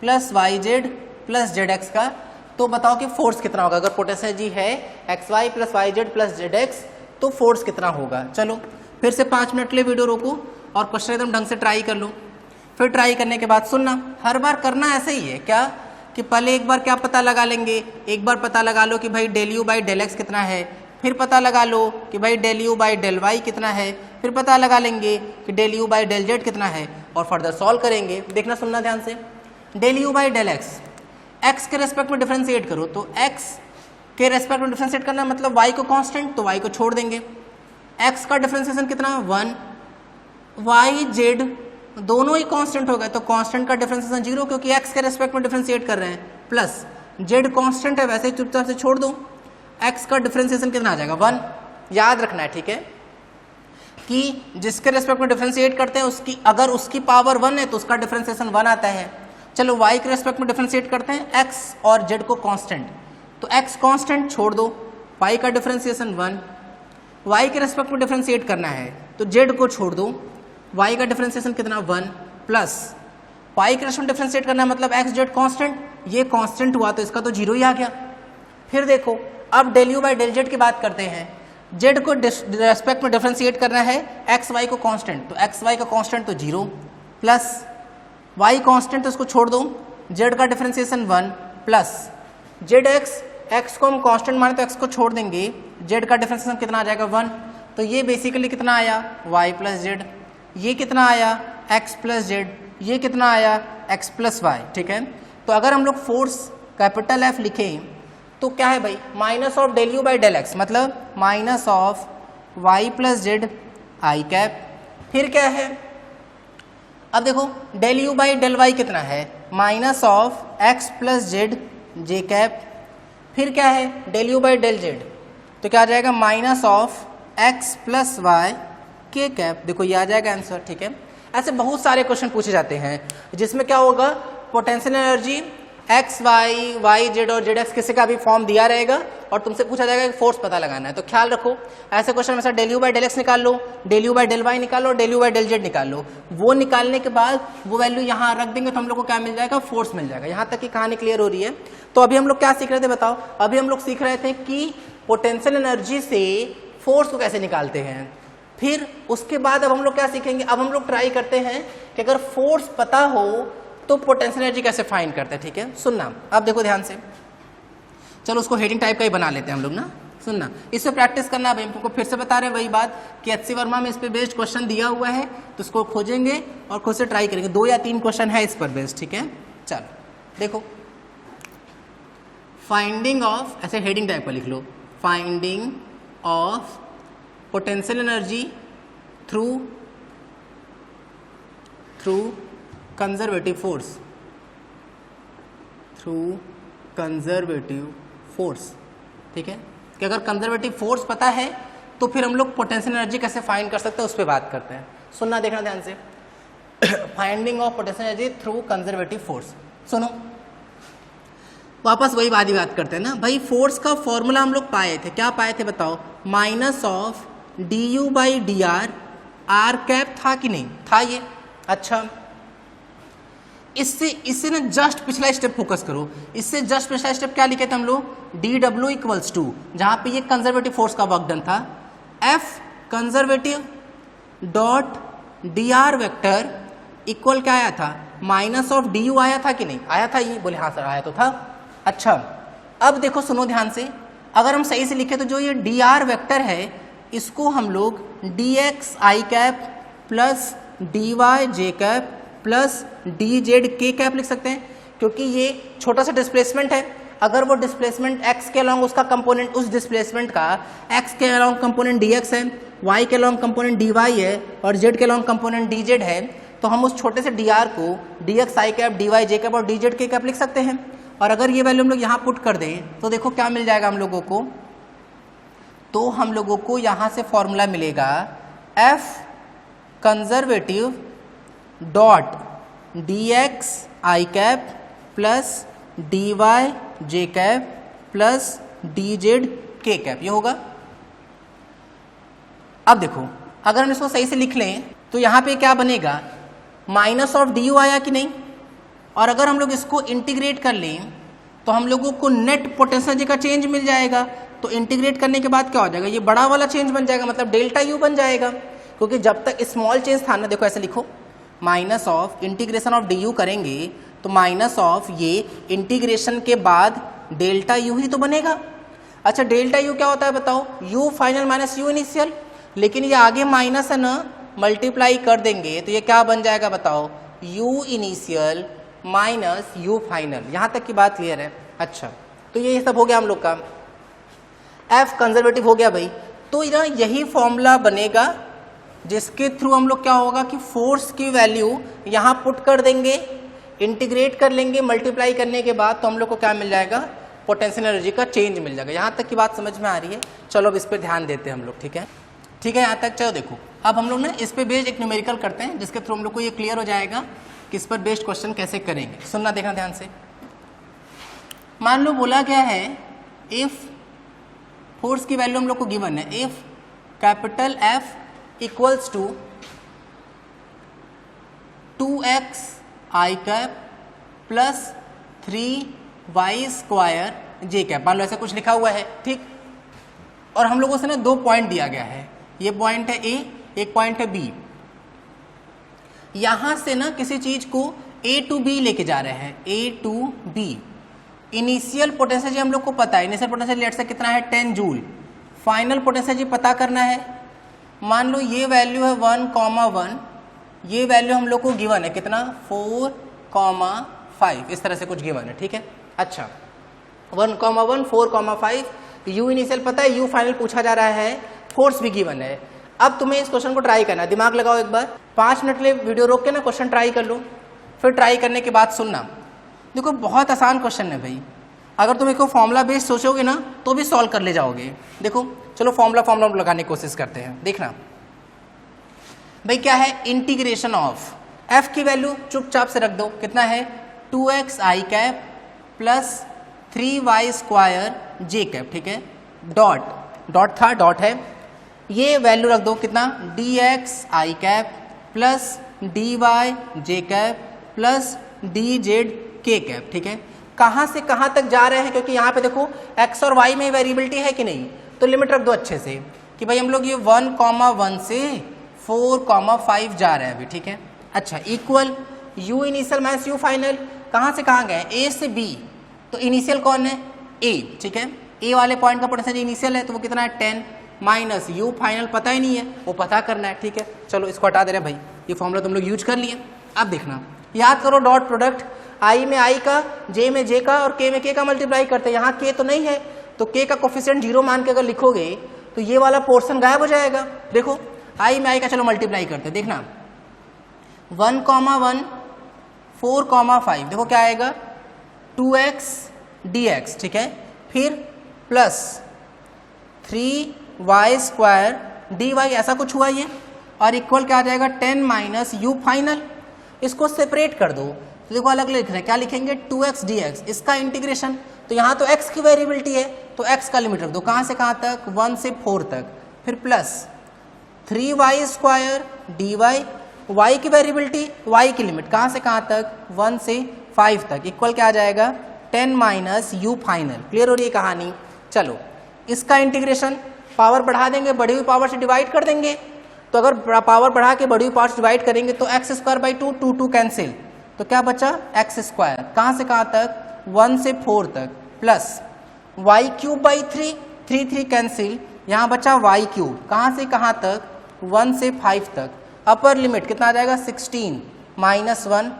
plus y z plus z x का, तो बताओ कि फोर्स कितना होगा। अगर पोटेंशियल एनर्जी है x y plus y z plus z x, तो फोर्स कितना होगा। चलो फिर से 5 मिनट के लिए वीडियो रोको और क्वेश्चन एकदम ढंग से ट्राई कर लो। फिर ट्राई करने के बाद सुनना, हर बार करना ऐसे ही है क्या कि पहले एक बार क्या पता लगा लेंगे, एक बार पता लगा लो कि भाई del u by del x कितना है, फिर पता लगा लो कि भाई del u by del y कितना है, फिर पता लगा लेंगे कि del u by del z कितना है और फर्दर सॉल्व करेंगे। देखना सुनना ध्यान से, del u by del x, x के रेस्पेक्ट में डिफरेंशिएट करो, तो एक्स के रेस्पेक्ट में डिफरेंशिएट करना मतलब वाई को कांस्टेंट, तो वाई को छोड़ देंगे। एक्स का डिफरेंशिएशन कितना 1, वाई जेड दोनों ही कांस्टेंट हो गए, तो कांस्टेंट का डिफरेंशिएशन 0 क्योंकि एक्स के रेस्पेक्ट में डिफरेंशिएट कर रहे हैं, प्लस जेड कांस्टेंट है वैसे ही चुपचाप से छोड़ दो। एक्स का डिफरेंशिएशन कितना आ जाएगा 1। याद रखना है ठीक है कि जिसके रेस्पेक्ट में डिफरेंशिएट करते हैं उसकी अगर उसकी पावर 1 है तो उसका डिफरेंशिएशन 1 आता है। चलो वाई के रेस्पेक्ट में डिफरेंशिएट करते हैं एक्स और जेड को कांस्टेंट, तो एक्स कांस्टेंट छोड़ दो, वाई का डिफरेंशिएशन 1। वाई के रेस्पेक्ट में डिफरेंशिएट करना है तो जेड को छोड़ दो, वाई का डिफरेंशिएशन कितना 1 प्लस वाई के रेस्पेक्ट में डिफरेंशिएट करना है मतलब एक्स जेड कांस्टेंट, ये कांस्टेंट हुआ तो इसका तो 0 ही आ गया। फिर देखो अब del u by del z की बात करते हैं, जेड को रेस्पेक्ट में डिफरेंशिएट करना है एक्स वाई को कांस्टेंट, तो एक्स वाई का कांस्टेंट तो 0 प्लस वाई कांस्टेंट तो उसको छोड़ दो, जेड का differentiation 1 plus z x, x को हम कांस्टेंट माने तो एक्स को छोड़ देंगे, जेड का डिफरेंशिएशन कितना आ जाएगा 1, तो ये बेसिकली कितना आया वाई प्लस जेड, ये कितना आया एक्स प्लस जेड, ये कितना आया एक्स प्लस वाई। ठीक है, तो अगर हम लोग फोर्स कैपिटल एफ लिखें तो क्या है भाई minus of del u by del x मतलब minus of y plus z i cap. फिर क्या है, अब देखो del u by del y कितना है minus of x plus z j cap. फिर क्या है del u by del z, तो क्या आ जाएगा minus of x plus y k cap. देखो ये आ जाएगा आंसर। ठीक है, ऐसे बहुत सारे क्वेश्चन पूछे जाते हैं जिसमें क्या होगा potential energy x y y z और जेड एक्स किसी का भी फॉर्म दिया रहेगा और तुमसे पूछा जाएगा कि फोर्स पता लगाना है। तो ख्याल रखो ऐसे क्वेश्चन में del u by del x निकाल लो, del u by del y निकाल लो, del u by del z निकाल लो। वो निकालने के बाद वो वैल्यू यहाँ रख देंगे तो हम लोग को क्या मिल जाएगा फोर्स मिल जाएगा। यहाँ तक की कहानी क्लियर हो रही है। तो अभी हम लोग क्या सीख रहे थे बताओ, अभी हम लोग सीख रहे थे कि पोटेंशियल एनर्जी से फोर्स को कैसे निकालते हैं। फिर उसके बाद अब हम लोग क्या सीखेंगे, अब हम लोग ट्राई करते हैं कि अगर फोर्स पता हो तो पोटेंशियल एनर्जी कैसे फाइंड करते हैं। ठीक है, सुनना अब देखो ध्यान से, चलो उसको हेडिंग टाइप का ही बना लेते हैं हम लोग ना। सुनना, इस पे प्रैक्टिस करना भाई, हमको फिर से बता रहे हैं वही बात कि एचसी वर्मा में इस पे बेस्ड क्वेश्चन दिया हुआ है तो उसको खोजेंगे और खुद से ट्राई करेंगे। 2 या 3 क्वेश्चन है इस पर बेस्ड। ठीक है, चलो देखो फाइंडिंग ऑफ, ऐसे हेडिंग टाइप का लिख लो, finding of potential energy through conservative force, through conservative force. ठीक है, कि अगर कंजर्वेटिव फोर्स पता है तो फिर हम लोग पोटेंशियल एनर्जी कैसे फाइंड कर सकते हैं उस पर बात करते हैं। सुनना देखना ध्यान से, finding of potential energy through conservative force. सुनो वापस वही बात करते हैं ना भाई। फोर्स का फॉर्मूला हम लोग पाए थे, क्या पाए थे बताओ, minus of d you by D R cap था कि नहीं था ये। अच्छा, इससे ना जस्ट पिछला स्टेप फोकस करो, इससे जस्ट पिछला स्टेप क्या लिखे थे हम लोग, डी डब्ल्यू इक्वल्स टू, जहां पे ये कंजर्वेटिव फोर्स का वर्क डन था, f conservative dot D r vector equal क्या आया था, माइनस ऑफ डी यू आया था कि नहीं आया था, ये बोले हाँ सर आया तो था। अच्छा, अब देखो सुनो ध्यान से, अगर हम सही से लिखे तो जो ये डी आर वेक्टर है इसको हम लोग D x i cap plus d y j cap plus d z k cap लिख सकते हैं, क्योंकि ये छोटा सा डिस्प्लेसमेंट है। अगर वो डिस्प्लेसमेंट x के अलॉन्ग उसका कंपोनेंट, उस डिस्प्लेसमेंट का x के अलॉन्ग कंपोनेंट dx है, y के अलॉन्ग कंपोनेंट dy है और z के अलॉन्ग कंपोनेंट dz है, तो हम उस छोटे से dr को dx आई कैप dy j कैप और dz के कैप लिख सकते हैं। और अगर ये वैल्यू हम लोग यहाँ पुट कर दें तो देखो क्या मिल जाएगा हम लोगों को, तो हम लोगों को यहाँ से फॉर्मूला मिलेगा f conservative dot d x i cap plus d y j cap plus d z k cap, ये होगा। अब देखो अगर हम इसको सही से लिख लें तो यहाँ पे क्या बनेगा, माइनस ऑफ डी यू आया कि नहीं, और अगर हम लोग इसको इंटीग्रेट कर लें तो हम लोगों को नेट पोटेंशियल का चेंज मिल जाएगा। तो इंटीग्रेट करने के बाद क्या हो जाएगा, ये बड़ा वाला चेंज बन जाएगा, मतलब डेल्टा यू बन जाएगा, क्योंकि जब तक स्मॉल चेंज था ना, देखो ऐसे लिखो, minus of integration of d you करेंगे तो माइनस ऑफ ये इंटीग्रेशन के बाद डेल्टा यू ही तो बनेगा। अच्छा डेल्टा यू क्या होता है बताओ, you final minus you initial, लेकिन ये आगे माइनस है ना, मल्टीप्लाई कर देंगे तो ये क्या बन जाएगा बताओ, u initial minus u final. यहाँ तक की बात क्लियर है। अच्छा तो ये सब हो गया हम लोग का, एफ कंजर्वेटिव हो गया भाई। तो ना यही फॉर्मूला बनेगा जिसके थ्रू हम लोग क्या होगा कि फोर्स की वैल्यू यहाँ पुट कर देंगे, इंटीग्रेट कर लेंगे, मल्टीप्लाई करने के बाद तो हम लोग को क्या मिल जाएगा, पोटेंशियल एनर्जी का चेंज मिल जाएगा। यहाँ तक की बात समझ में आ रही है। चलो अब इस पर ध्यान देते हैं हम लोग, ठीक है ठीक है यहाँ तक। चलो देखो अब हम लोग ना इस पे बेस्ड एक न्यूमेरिकल करते हैं जिसके थ्रू हम लोग को ये क्लियर हो जाएगा कि इस पर बेस्ड क्वेश्चन कैसे करेंगे। सुनना देखना ध्यान से। मान लो बोला गया है इफ फोर्स की वैल्यू हम लोग को गिवन है, if capital F equals to 2x i cap plus 3y square j cap, मान लो ऐसा कुछ लिखा हुआ है, ठीक। और हम लोगों से ना दो पॉइंट दिया गया है, ये पॉइंट है ए, एक पॉइंट है बी। यहां से ना किसी चीज को ए टू बी लेके जा रहे हैं, ए टू बी। इनिशियल पोटेंशियल हम लोग को पता है, इनिशियल पोटेंशियल लेट से कितना है 10 जूल। फाइनल पोटेंशियल पता करना है। मान लो ये वैल्यू है 1,1, ये वैल्यू हम लोग को गिवन है कितना 4,5, इस तरह से कुछ गिवन है, ठीक है। अच्छा 1,1 4,5, यू इनिशियल पता है, यू फाइनल पूछा जा रहा है, फोर्स भी गिवन है। अब तुम्हें इस क्वेश्चन को ट्राई करना है, दिमाग लगाओ एक बार, 5 मिनट ले वीडियो रोक के ना क्वेश्चन ट्राई कर लो, फिर ट्राई करने के बाद सुनना। देखो बहुत आसान क्वेश्चन है भाई, अगर तुम इसको फॉर्मूला बेस्ड सोचोगे ना तो भी सॉल्व कर ले जाओगे। देखो चलो फॉर्मूला लगाने की कोशिश करते हैं, देखना भाई क्या है, इंटीग्रेशन ऑफ एफ की वैल्यू चुपचाप से रख दो, कितना है 2x i cap plus 3y square j cap, ठीक है। डॉट था, डॉट है, ये वैल्यू रख दो कितना dx आई कैप प्लस dy जे कैप प्लस dz के कैप, ठीक है। कहाँ से कहाँ तक जा रहे हैं, क्योंकि यहाँ पे देखो x और y में वेरिएबिलिटी है कि नहीं, तो लिमिट रख दो अच्छे से कि भाई हम लोग ये 1,1 से 4,5 जा रहे हैं अभी, ठीक है। अच्छा equal u initial minus u final, कहाँ से कहाँ गए, a से b, तो इनिशियल कौन है a, ठीक है। a वाले पॉइंट का पोटेंशियल इनिशियल है तो वो कितना है 10 माइनस u फाइनल पता ही नहीं है, वो पता करना है, ठीक है। चलो इसको हटा दे रहे हैं भाई, ये फॉर्मूला तुम लोग यूज कर लिए। अब देखना, याद करो डॉट प्रोडक्ट, i में i का, j में j का और k में k का मल्टीप्लाई करते हैं। यहाँ k तो नहीं है तो k का कोफिशिएंट 0 मान के अगर लिखोगे तो ये वाला पोर्शन गायब हो जाएगा। देखो i में i का चलो मल्टीप्लाई करते हैं, देखना 1,1 4,5, देखो क्या आएगा 2x dx, ठीक है। फिर प्लस 3y स्क्वायर dy, ऐसा कुछ हुआ ये, और इक्वल क्या आ जाएगा 10 माइनस u फाइनल। इसको सेपरेट कर दो तो देखो अलग अलग लिख रहे हैं, क्या लिखेंगे 2x dx, इसका इंटीग्रेशन, तो यहाँ तो x की वेरिएबिलिटी है तो x का लिमिट रख दो, कहाँ से कहाँ तक 1 से 4 तक। फिर plus 3y square dy, y की वेरिएबिलिटी, y की लिमिट कहाँ से कहाँ तक 1 से 5 तक, इक्वल क्या आ जाएगा 10 माइनस u फाइनल। क्लियर हो रही है कहानी। चलो इसका इंटीग्रेशन, पावर बढ़ा देंगे, बढ़ी हुई पावर से डिवाइड कर देंगे, तो अगर पावर बढ़ा के बढ़ी हुई पावर से डिवाइड करेंगे तो x स्क्वायर बाई 2, 2 कैंसिल, तो क्या बचा x स्क्वायर, कहाँ से कहाँ तक 1 से 4 तक, plus y cube by 3, 3 cancel, यहाँ बचा y क्यूब, कहाँ से कहाँ तक 1 से 5 तक। अपर लिमिट कितना आ जाएगा 16 माइनस 1,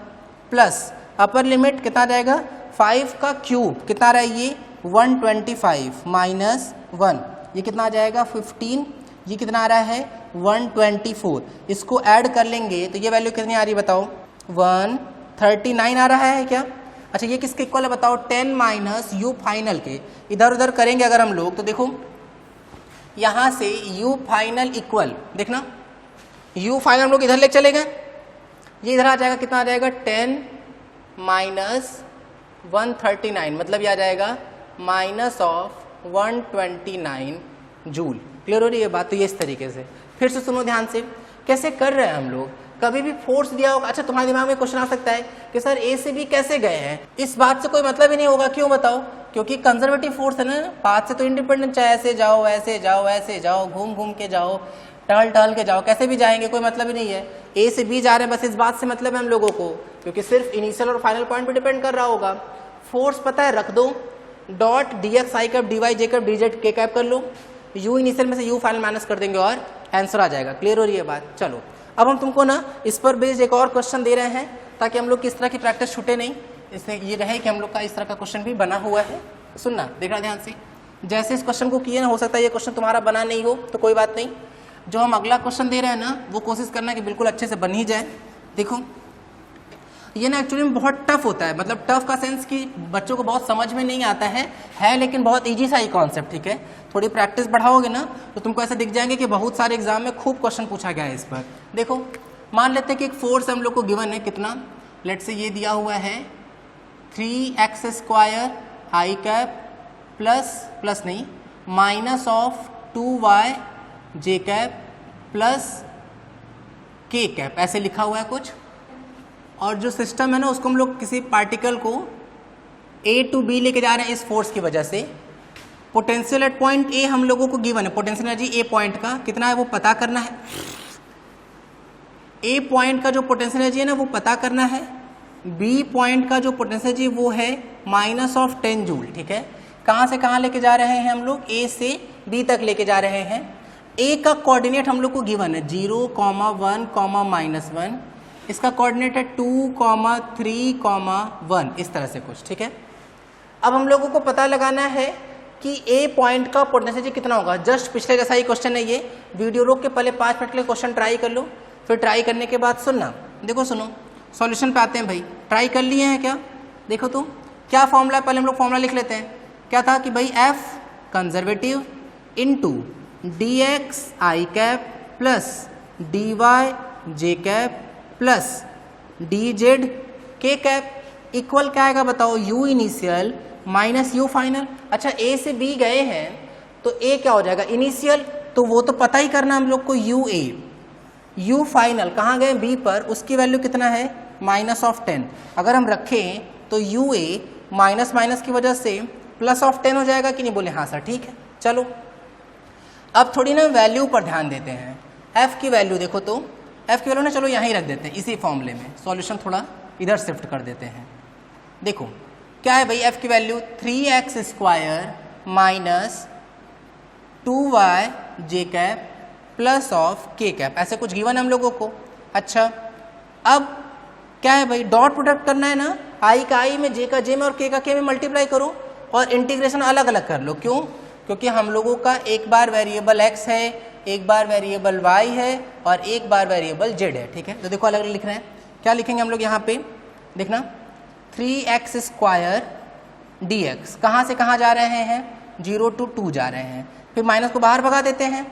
प्लस अपर लिमिट कितना आ जाएगा 5 का क्यूब, कितना आ रहा है ये 125 माइनस 1, ये कितना आ जाएगा 15, ये कितना आ रहा है 124। इसको ऐड कर लेंगे तो ये वैल्यू कितनी आ रही है बताओ 139 आ रहा है क्या। अच्छा ये किसके इक्वल है बताओ 10 माइनस u फाइनल के। इधर उधर करेंगे अगर हम लोग तो देखो यहाँ से u फाइनल इक्वल, देखना u फाइनल हम लोग इधर ले चले गए, ये इधर आ जाएगा, कितना आ जाएगा 10 माइनस 139, मतलब ये आ जाएगा माइनस ऑफ 129 जूल। क्लियर हो रही है बात? तो ये इस तरीके से, फिर से सुनो ध्यान से कैसे कर रहे हैं हम लोग। कभी भी फोर्स दिया होगा, अच्छा तुम्हारे दिमाग में क्वेश्चन आ सकता है कि सर ए से बी कैसे गए हैं, इस बात से कोई मतलब ही नहीं होगा। क्यों बताओ? क्योंकि कंजर्वेटिव फोर्स है ना, पाथ से तो इंडिपेंडेंट, चाहे ऐसे जाओ ऐसे जाओ ऐसे जाओ, घूम घूम के जाओ, टहल टहल के जाओ, कैसे भी जाएंगे कोई मतलब ही नहीं है। ए से बी जा रहे हैं, बस इस बात से मतलब है हम लोगों को, क्योंकि सिर्फ इनिशियल और फाइनल पॉइंट पे डिपेंड कर रहा होगा। फोर्स पता है, रख दो, dot d x i cap D y j cap D z k cap कर लो, यू इनिशियल में से यू फाइनल माइनस कर देंगे और आंसर आ जाएगा। क्लियर हो रही है बात? चलो अब हम तुमको ना इस पर बेस्ड एक और क्वेश्चन दे रहे हैं, ताकि हम लोग की इस तरह की प्रैक्टिस छूटे नहीं, इससे ये रहे कि हम लोग का इस तरह का क्वेश्चन भी बना हुआ है। सुनना, देखना ध्यान से, जैसे इस क्वेश्चन को किए ना, हो सकता है ये क्वेश्चन तुम्हारा बना नहीं हो, तो कोई बात नहीं, जो हम अगला क्वेश्चन दे रहे हैं ना, वो कोशिश करना कि बिल्कुल अच्छे से बन ही जाए। देखो ये ना एक्चुअली में बहुत टफ होता है, मतलब टफ का सेंस कि बच्चों को बहुत समझ में नहीं आता है लेकिन बहुत इजी सा ही कॉन्सेप्ट, ठीक है। थोड़ी प्रैक्टिस बढ़ाओगे ना तो तुमको ऐसा दिख जाएंगे कि बहुत सारे एग्जाम में खूब क्वेश्चन पूछा गया है इस पर। देखो मान लेते हैं कि एक फोर्स हम लोग को गिवन है, कितना, लेट से ये दिया हुआ है 3x² आई कैप प्लस नहीं minus of 2y j cap plus के कैप, ऐसे लिखा हुआ है कुछ। और जो सिस्टम है ना, उसको हम लोग किसी पार्टिकल को A to B लेके जा रहे हैं इस फोर्स की वजह से। पोटेंशियल एट पॉइंट A हम लोगों को गिवन है, पोटेंशियल एनर्जी A पॉइंट का कितना है वो पता करना है। A पॉइंट का जो पोटेंशियल एनर्जी है ना वो पता करना है, B पॉइंट का जो पोटेंशियल एनर्जी वो है माइनस ऑफ 10 जूल, ठीक है। कहाँ से कहाँ लेके जा रहे हैं हम लोग? A से B तक लेके जा रहे हैं। A का कोऑर्डिनेट हम लोग को गिवन है 0, 1, -1, इसका कोऑर्डिनेट है 2, 3, 1, इस तरह से कुछ, ठीक है। अब हम लोगों को पता लगाना है कि A पॉइंट का पोटेंशियल कितना होगा। जस्ट पिछले जैसा ही क्वेश्चन है ये, वीडियो रोक के पहले 5 मिनट के लिए क्वेश्चन ट्राई कर लो, फिर ट्राई करने के बाद सुनना। देखो सुनो, सॉल्यूशन पे आते हैं भाई। ट्राई कर लिए हैं क्या? देखो तो क्या फॉर्मूला है, पहले हम लोग फॉर्मूला लिख लेते हैं। क्या था कि भाई F conservative into d x i cap plus d y j cap plus d z k cap equal क्या आएगा बताओ? U initial minus u final. अच्छा A से B गए हैं तो A क्या हो जाएगा? इनिशियल, तो वो तो पता ही करना हम लोग को, यू ए। यू फाइनल कहाँ गए? B पर, उसकी वैल्यू कितना है? Minus of 10। अगर हम रखें तो यू ए माइनस माइनस की वजह से प्लस ऑफ 10 हो जाएगा कि नहीं? बोले हाँ सर, ठीक है। चलो अब थोड़ी ना वैल्यू पर ध्यान देते हैं। F की वैल्यू देखो तो, F की वैल्यू ना चलो यहाँ ही रख देते हैं इसी फॉर्मूले में, सॉल्यूशन थोड़ा इधर शिफ्ट कर देते हैं। देखो क्या है भाई F की value? 3x² minus 2y j cap plus of के कैप, ऐसे कुछ गिवन हम लोगों को। अच्छा अब क्या है भाई? डॉट प्रोडक्ट करना है ना, आई का आई में, जे का जे में और के का के में मल्टीप्लाई करो और इंटीग्रेशन अलग अलग कर लो। क्यों? क्योंकि हम लोगों का एक बार वेरिएबल x है, एक बार वेरिएबल y है और एक बार वेरिएबल z है, ठीक है। तो देखो अलग अलग लिख रहे हैं, क्या लिखेंगे हम लोग यहाँ पे? देखना 3x² dx, कहाँ से कहाँ जा रहे हैं? 0 to 2 जा रहे हैं, फिर माइनस को बाहर भगा देते हैं।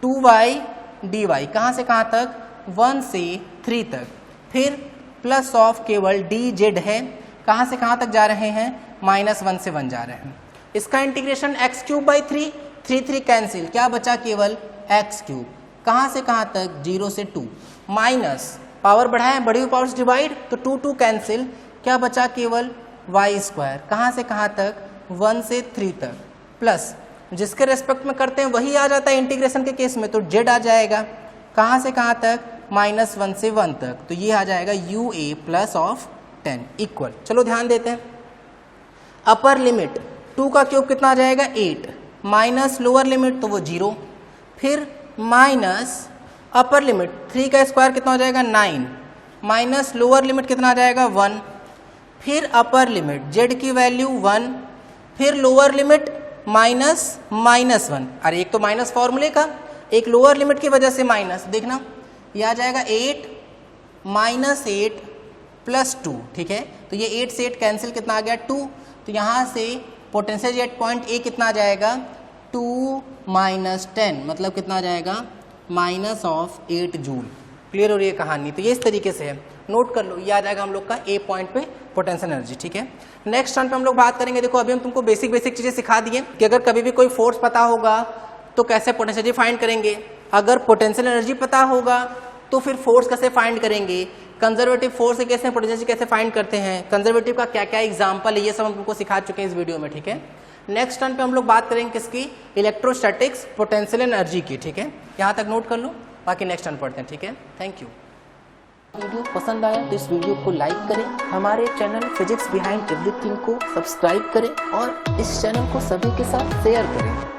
2y dy कहाँ से कहाँ तक? 1 से 3 तक, फिर प्लस ऑफ केवल dz है, कहाँ से कहाँ तक जा रहे हैं? -1 से 1 जा रहे हैं। इसका इंटीग्रेशन x³ 3 3 कैंसिल, क्या बचा? केवल x³। कहाँ से कहाँ तक? 0 से 2, माइनस पावर बढ़ाएं, बड़ी हुई पावर से डिवाइड, तो 2 2 कैंसिल, क्या बचा? केवल y²। कहाँ से कहाँ तक? 1 से 3 तक, प्लस जिसके रेस्पेक्ट में करते हैं वही आ जाता है इंटीग्रेशन के केस में, तो z आ जाएगा, कहाँ से कहाँ तक? -1 से 1 तक, तो ये आ जाएगा UA प्लस ऑफ 10 इक्वल। चलो ध्यान देते हैं, अपर लिमिट 2 का क्यूब कितना आ जाएगा? 8, माइनस लोअर लिमिट तो वो 0, फिर माइनस अपर लिमिट 3 का स्क्वायर कितना हो जाएगा? 9, माइनस लोअर लिमिट कितना आ जाएगा? 1, फिर अपर लिमिट z की वैल्यू 1, फिर लोअर लिमिट -1। अरे एक तो माइनस फॉर्मूले का, एक लोअर लिमिट की वजह से माइनस, देखना ये आ जाएगा 8 -8 प्लस 2, ठीक है। तो ये 8 से 8 कैंसिल, कितना आ गया? 2। तो यहाँ से पोटेंशियल एट पॉइंट A कितना आ जाएगा? 2 - 10, मतलब कितना आ जाएगा? -8 जूल। क्लियर हो रही है कहानी? तो ये इस तरीके से है, नोट कर लो, याद आएगा हम लोग का ए पॉइंट पे पोटेंशियल एनर्जी। ठीक है, नेक्स्ट टर्न पे हम लोग बात करेंगे। देखो अभी हम तुमको बेसिक चीजें सिखा दिए कि अगर कभी भी कोई फोर्स पता होगा तो कैसे पोटेंशियल एनर्जी फाइंड करेंगे, अगर पोटेंशियल एनर्जी पता होगा तो फिर फोर्स कैसे फाइंड करेंगे, कंजर्वेटिव फोर्स से कैसे पोटेंशियल कैसे फाइंड करते हैं, कंजर्वेटिव का क्या क्या एग्जाम्पल है, ये सब हम तुमको सिखा चुके हैं इस वीडियो में। ठीक है, नेक्स्ट टर्न पे हम लोग बात करेंगे किसकी, इलेक्ट्रोस्टैटिक्स पोटेंशियल एनर्जी की। ठीक है, यहाँ तक नोट कर लो, बाकी नेक्स्ट टर्न पढ़ते हैं। ठीक है, थैंक यू। वीडियो पसंद आया तो इस वीडियो को लाइक करें, हमारे चैनल फिजिक्स बिहाइंड एवरीथिंग को सब्सक्राइब करें और इस चैनल को सभी के साथ शेयर करें।